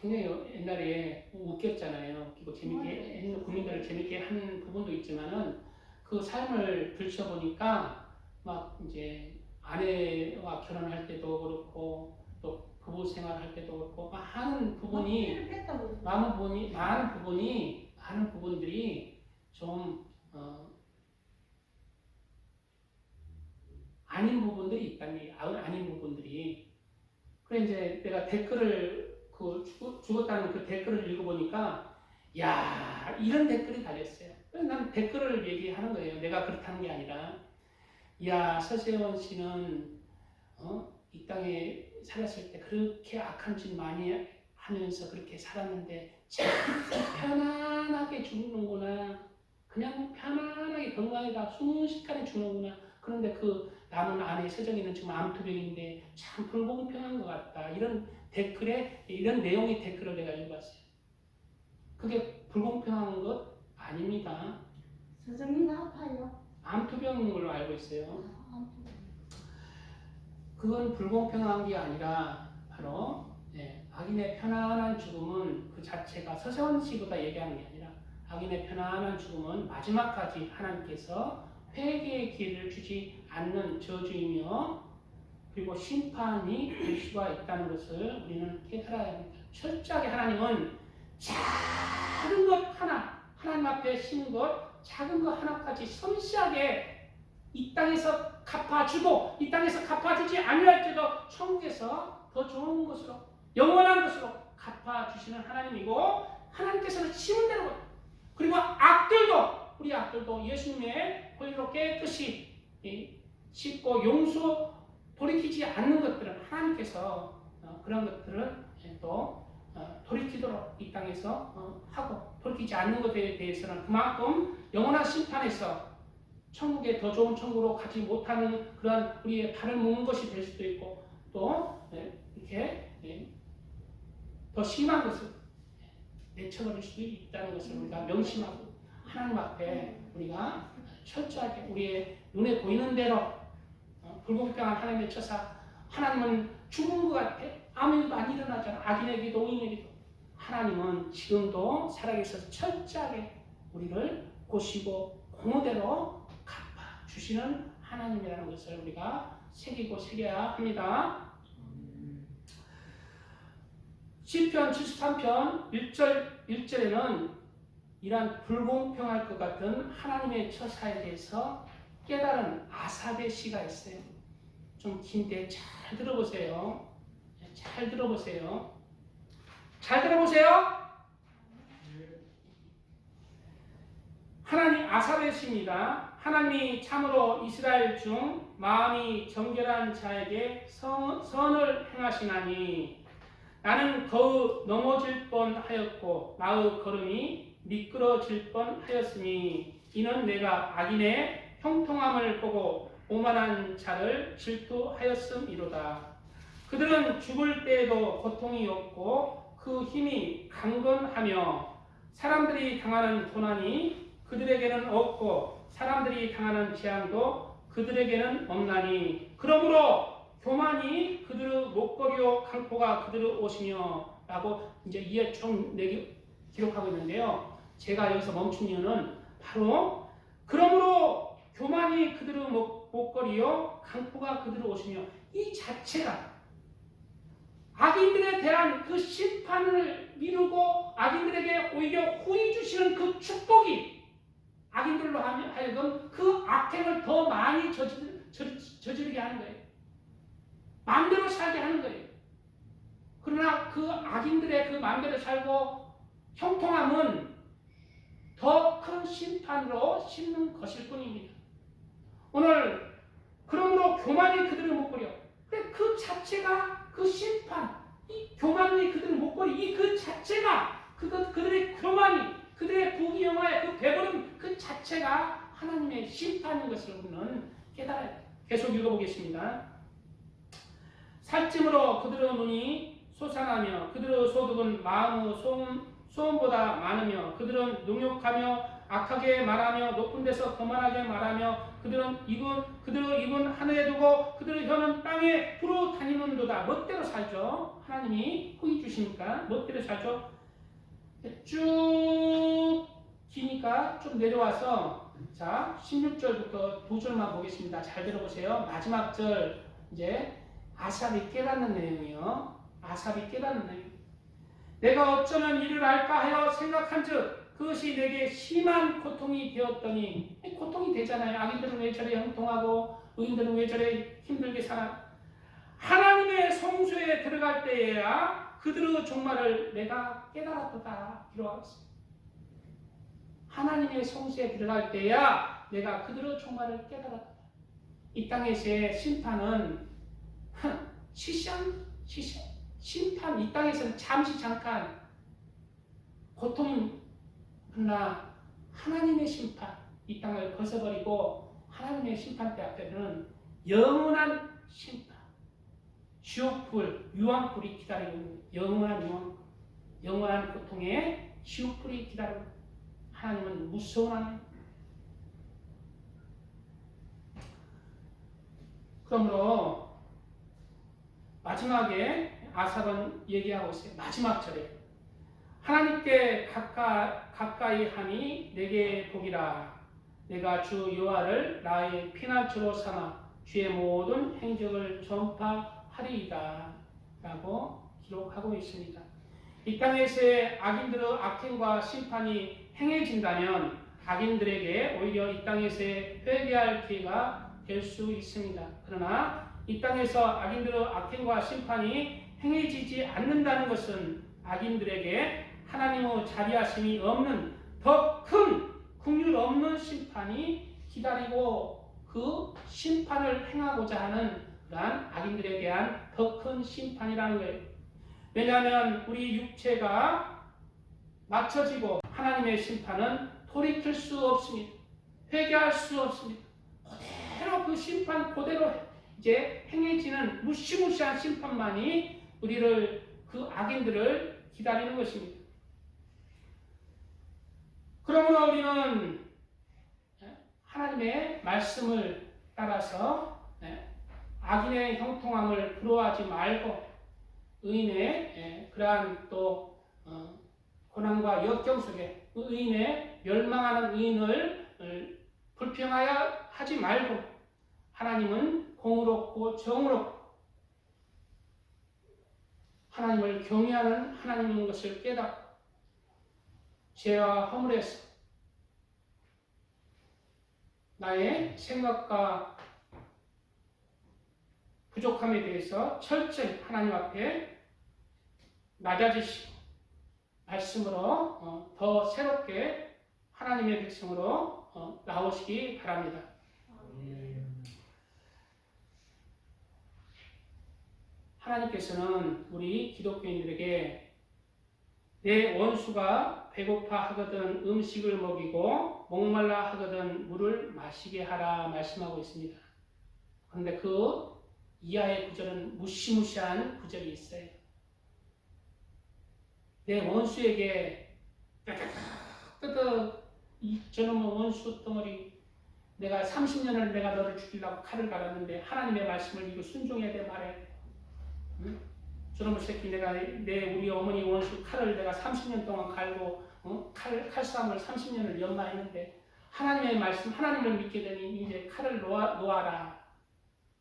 굉장히 옛날에 웃겼잖아요. 그리고 재밌게 국민들을 재밌게 한 부분도 있지만은 그 삶을 들춰보니까 막 이제 아내와 결혼할 때도 그렇고 또 부부 생활할 때도 그렇고 많은 부분들이 좀 아닌 부분들이 있다는 얘기, 아닌 부분들이. 그래 이제 내가 댓글을 죽었다는 그 댓글을 읽어보니까 야 이런 댓글이 달렸어요. 난 댓글을 얘기하는 거예요. 내가 그렇다는 게 아니라 야 서세원 씨는 이 땅에 살았을 때 그렇게 악한 짓 많이 하면서 그렇게 살았는데 참 편안하게 죽는구나. 그냥 편안하게 건강하다 순식간에 죽는구나. 그런데 그 남은 아내 서정이는 지금 암투병인데 참 불공평한 것 같다. 이런 댓글에 이런 내용의 댓글을 내가 읽어봤어요. 그게 불공평한 것 아닙니다. 서정이가 아파요. 암투병인 걸로 알고 있어요. 그건 불공평한 게 아니라 바로 악인의 편안한 죽음은 그 자체가 서세원 씨보다 얘기하는 게 아니라 악인의 편안한 죽음은 마지막까지 하나님께서 회개의 기회를 주지 않는 저주이며 그리고 심판이 될 수가 있다는 것을 우리는 깨달아야 합니다. 철저하게 하나님은 작은 것 하나님 앞에 심은 것 작은 것 하나까지 섬세하게 이 땅에서 갚아주고 이 땅에서 갚아주지 않을지도 천국에서 더 좋은 것으로 영원한 것으로 갚아주시는 하나님이고 하나님께서는 심은 대로 그리고 우리 악들도 예수님의 보혈로 깨끗이 씻고 용서 돌이키지 않는 것들은 하나님께서 그런 것들을 또 돌이키도록 이 땅에서 하고 돌이키지 않는 것에 대해서는 그만큼 영원한 심판에서 천국에 더 좋은 천국으로 가지 못하는 그런 우리의 발을 묶는 것이 될 수도 있고 또 이렇게 더 심한 것을 내쳐버릴 수도 있다는 것을 우리가 명심하고 하나님 앞에 우리가 철저하게 우리의 눈에 보이는 대로 불공평한 하나님의 처사 하나님은 죽은 것 같아 아무 일도 안 일어나잖아. 악인에게도 의인에게도 하나님은 지금도 살아계셔서 철저하게 우리를 보시고 공의대로 갚아주시는 하나님이라는 것을 우리가 새겨야 합니다. 시편 73편 1절에는 이러한 불공평할 것 같은 하나님의 처사에 대해서 깨달은 아삽의 시가 있어요. 좀 긴데 잘 들어보세요. 잘 들어보세요. 하나님 아삽의 시입니다. 하나님이 참으로 이스라엘 중 마음이 정결한 자에게 선을 행하시나니 나는 거의 넘어질 뻔하였고 나의 걸음이 미끄러질 뻔하였으니 이는 내가 악인의 형통함을 보고 오만한 자를 질투하였음이로다. 그들은 죽을 때에도 고통이 없고 그 힘이 강건하며 사람들이 당하는 고난이 그들에게는 없고 사람들이 당하는 재앙도 그들에게는 없나니 그러므로 교만이 그들의 목걸이요 강포가 그들의 옷이며 라고 이제 이해 좀 기록하고 있는데요. 제가 여기서 멈춘 이유는 바로 그러므로 교만이 그들의 목걸이요 강포가 그들의 옷이며 이 자체가 악인들에 대한 그 심판을 미루고 악인들에게 오히려 후히 주시는 그 축복이 악인들로 하여금 그 악행을 더 많이 저지르게 하는 거예요. 마음대로 살게 하는 거예요. 그러나 그 악인들의 그 마음대로 살고 형통함은 더 큰 심판으로 심는 것일 뿐입니다. 오늘 그러므로 교만이 그들의 목걸이요. 그 자체가 그 심판, 이 교만이 그들의 목걸이, 이 그 자체가 그들의 교만이 그들의 부귀영화의 그 배부름 그 자체가 하나님의 심판인 것을 우리는 깨달아야 돼요. 계속 읽어보겠습니다. 살찜으로 그들의 눈이 솟아나며 그들의 소득은 마음의 소음보다 많으며 그들은 능욕하며 악하게 말하며 높은 데서 거만하게 말하며 그들의 입은 하늘에 두고 그들의 혀는 땅에 두루 다니는도다. 멋대로 살죠. 하나님이 후히 주시니까 멋대로 살죠. 쭉 기니까 좀 내려와서 자 16절부터 2절만 보겠습니다. 잘 들어보세요. 마지막 절 이제 아삽이 깨닫는 내용이요. 아삽이 깨닫는 내용. 내가 어쩌면 이를 알까 하여 생각한즉 그것이 내게 심한 고통이 되었더니 고통이 되잖아요. 악인들은 왜 저래 형통하고 의인들은 왜 저래 힘들게 살아. 하나님의 성소에 들어갈 때에야 그들의 종말을 내가 깨달았도다. 기록하고 있습니다. 하나님의 성소에 들어갈 때야 내가 그들의 종말을 깨달았다. 이 땅에서의 심판은 심판 이 땅에서는 잠시 잠깐 고통이 그러나 하나님의 심판 이 땅을 벗어버리고 하나님의 심판대 앞에는 영원한 심판 지옥불 유황불이 기다리고 있는 영원한 고통에 지옥불이 기다리고 있는 하나님은 무서운 하나님. 그러므로 마지막에 아삽은 얘기하고 있어요. 마지막 절에 하나님께 가까이 하니 내게 복이라. 내가 주 여호와를 나의 피난처로 삼아 주의 모든 행적을 전파하리이다 라고 기록하고 있습니다. 이 땅에서의 악인들의 악행과 심판이 행해진다면 악인들에게 오히려 이 땅에서의 회개할 기회가 될 수 있습니다. 그러나 이 땅에서 악인들의 악행과 심판이 행해지지 않는다는 것은 악인들에게 하나님의 자비하심이 없는 더 큰 긍휼 없는 심판이 기다리고 그 심판을 행하고자 하는 그러한 악인들에 대한 더 큰 심판이라는 거예요. 왜냐하면 우리 육체가 맞춰지고 하나님의 심판은 돌이킬 수 없습니다. 회개할 수 없습니다. 그대로 그 심판 그대로 이제 행해지는 무시무시한 심판만이 우리를 그 악인들을 기다리는 것입니다. 그러므로 우리는 하나님의 말씀을 따라서 악인의 형통함을 부러워하지 말고 의인의 그러한 또 고난과 역경 속에 의인의 멸망하는 의인을 불평하여 하지 말고 하나님은 공의롭고 정의롭고 하나님을 경외하는 하나님인 것을 깨닫고 죄와 허물에서 나의 생각과 부족함에 대해서 철저히 하나님 앞에 낮아지시고 말씀으로 더 새롭게 하나님의 백성으로 나오시기 바랍니다. 하나님께서는 우리 기독교인들에게 내 원수가 배고파 하거든 음식을 먹이고 목말라 하거든 물을 마시게 하라 말씀하고 있습니다. 그런데 그 이하의 구절은 무시무시한 구절이 있어요. 내 원수에게 뜨뜻 저놈의 원수 덩어리 내가 30년을 내가 너를 죽이려고 칼을 갈았는데 하나님의 말씀을 이거 순종해야 돼 말해. 응? 저놈의 새끼 내가 우리 어머니 원수 칼을 내가 30년 동안 갈고 칼싸움을 30년을 연마했는데 하나님의 말씀 하나님을 믿게 되니 이제 칼을 놓아라.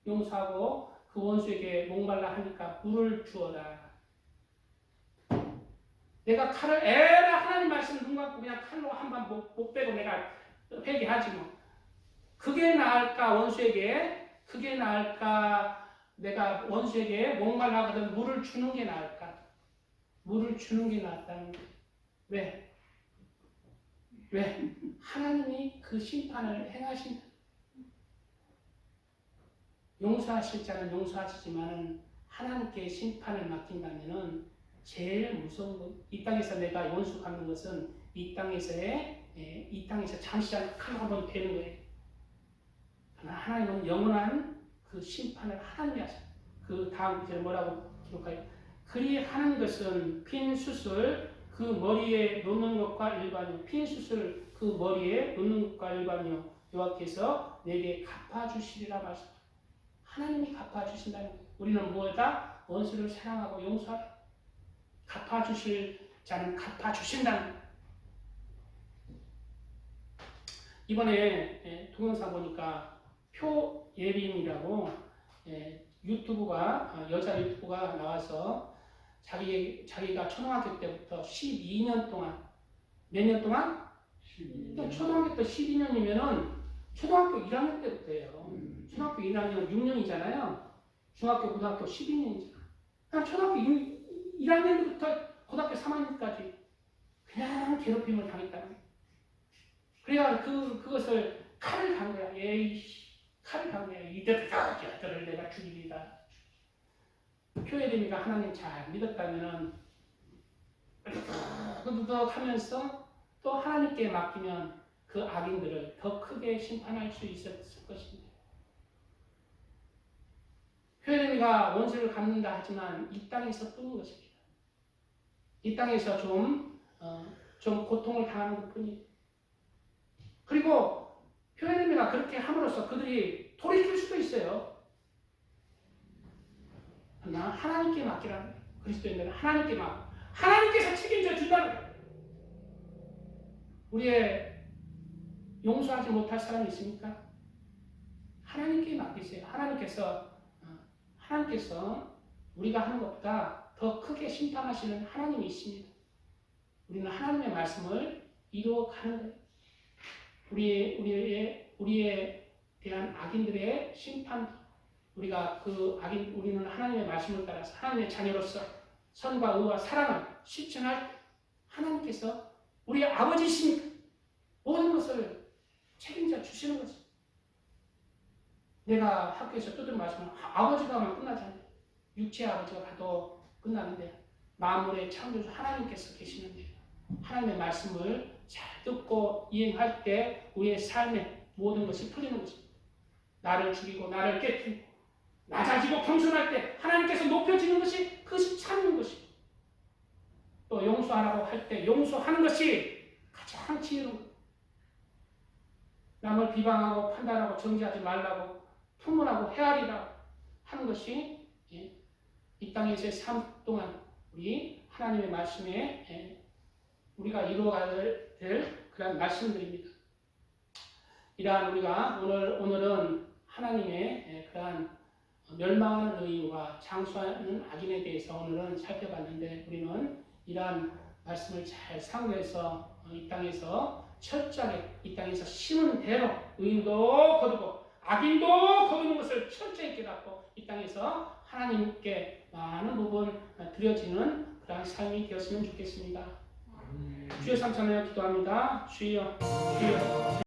용서하고 그 원수에게 목말라 하니까 물을 주어라. 내가 칼을 에라 하나님 말씀 눈 감고 그냥 칼로 한번 못 빼고 내가 회개하지 뭐. 그게 나을까 원수에게? 그게 나을까? 내가 원수에게 목말라거든 물을 주는 게 나을까? 물을 주는 게 낫다는 거예요. 왜? 왜? 하나님이 그 심판을 행하신다. 용서하실 자는 용서하시지만은 하나님께 심판을 맡긴다면은 제일 무서운 것, 이 땅에서 내가 원수 갚는 것은 이 땅에서 잠시 칼로 한번 베는 거예요. 그러나 하나님은 영원한 그 심판을 하나님이 하셔. 그 다음 구절에 뭐라고 기록하여? 그리 하는 것은 핀 숯을 그 머리에 놓는 것과 일반이요. 핀 숯을 그 머리에 놓는 것과 일반이요. 여호와께서 내게 갚아주시리라 말씀. 하나님이 갚아주신다는 거예요. 우리는 무엇이다? 원수를 사랑하고 용서하라. 갚아주실 자는 갚아주신다는 거예요. 이번에 동영상 보니까 표예림이라고 유튜브가 여자 유튜브가 나와서 자기가 초등학교 때부터 12년 동안 몇 년 동안? 12년. 초등학교 때 12년이면은 초등학교 1학년 때부터예요. 초등학교 1학년 6년이잖아요. 중학교, 고등학교 12년이잖아. 그냥 초등학교 1학년 때부터 고등학교 3학년까지 그냥 괴롭힘을 당했다는 거예요. 그래야 그것을 칼을 간 거야. 칼을 간 거야. 이들을 내가 죽이리라. 표예림이가 하나님 잘 믿었다면은 하면서 또 하나님께 맡기면 그 악인들을 더 크게 심판할 수 있었을 것입니다. 표예림이가 원수를 갚는다 하지만 이 땅에서 뿐인 것입니다. 이 땅에서 좀 고통을 당하는 것뿐이에요. 그리고 표예림이가 그렇게 함으로써 그들이 돌이킬 수도 있어요. 그러나 하나님께 맡기라는 거예요. 그리스도인들은 하나님께 맡고 하나님께서 책임져 준다는 거예요. 우리의 용서하지 못할 사람이 있습니까? 하나님께 맡기세요. 하나님께서 우리가 하는 것보다 더 크게 심판하시는 하나님이 있습니다. 우리는 하나님의 말씀을 이루어가는 거예요. 우리에 대한 악인들의 심판, 우리는 하나님의 말씀을 따라서 하나님의 자녀로서 선과 의와 사랑을 실천할 때 하나님께서 우리의 아버지이시니까 모든 것을 책임져 주시는 거죠. 내가 학교에서 두드려 맞으면 아버지가 하면 끝나지 않아요. 육체의 아버지가 가도 끝나는데 만물의 창조주 하나님께서 계시는데 하나님의 말씀을 잘 듣고 이행할 때 우리의 삶에 모든 것이 풀리는 것입니다. 나를 죽이고 나를 깨뜨리고 낮아지고 겸손할 때 하나님께서 높여지는 것이 그것이 참는 것입니다. 또 용서하라고 할 때 용서하는 것이 가장 지혜로운 것. 남을 비방하고 판단하고 정죄하지 말라고 풍문하고 헤아리라 하는 것이 이 땅에서의 삶 동안 우리 하나님의 말씀에 우리가 이루어가야 될 그런 말씀들입니다. 이러한 우리가 오늘은 하나님의 그러한 멸망하는 의인과 장수하는 악인에 대해서 오늘은 살펴봤는데 우리는 이러한 말씀을 잘 상고해서 이 땅에서 철저하게 이 땅에서 심은 대로 의인도 거두고 악인도 거두는 것을 철저히 깨닫고 이 땅에서 하나님께 많은 부분 드려지는 그러한 삶이 되었으면 좋겠습니다. 주여 삼창하여 기도합니다. 주여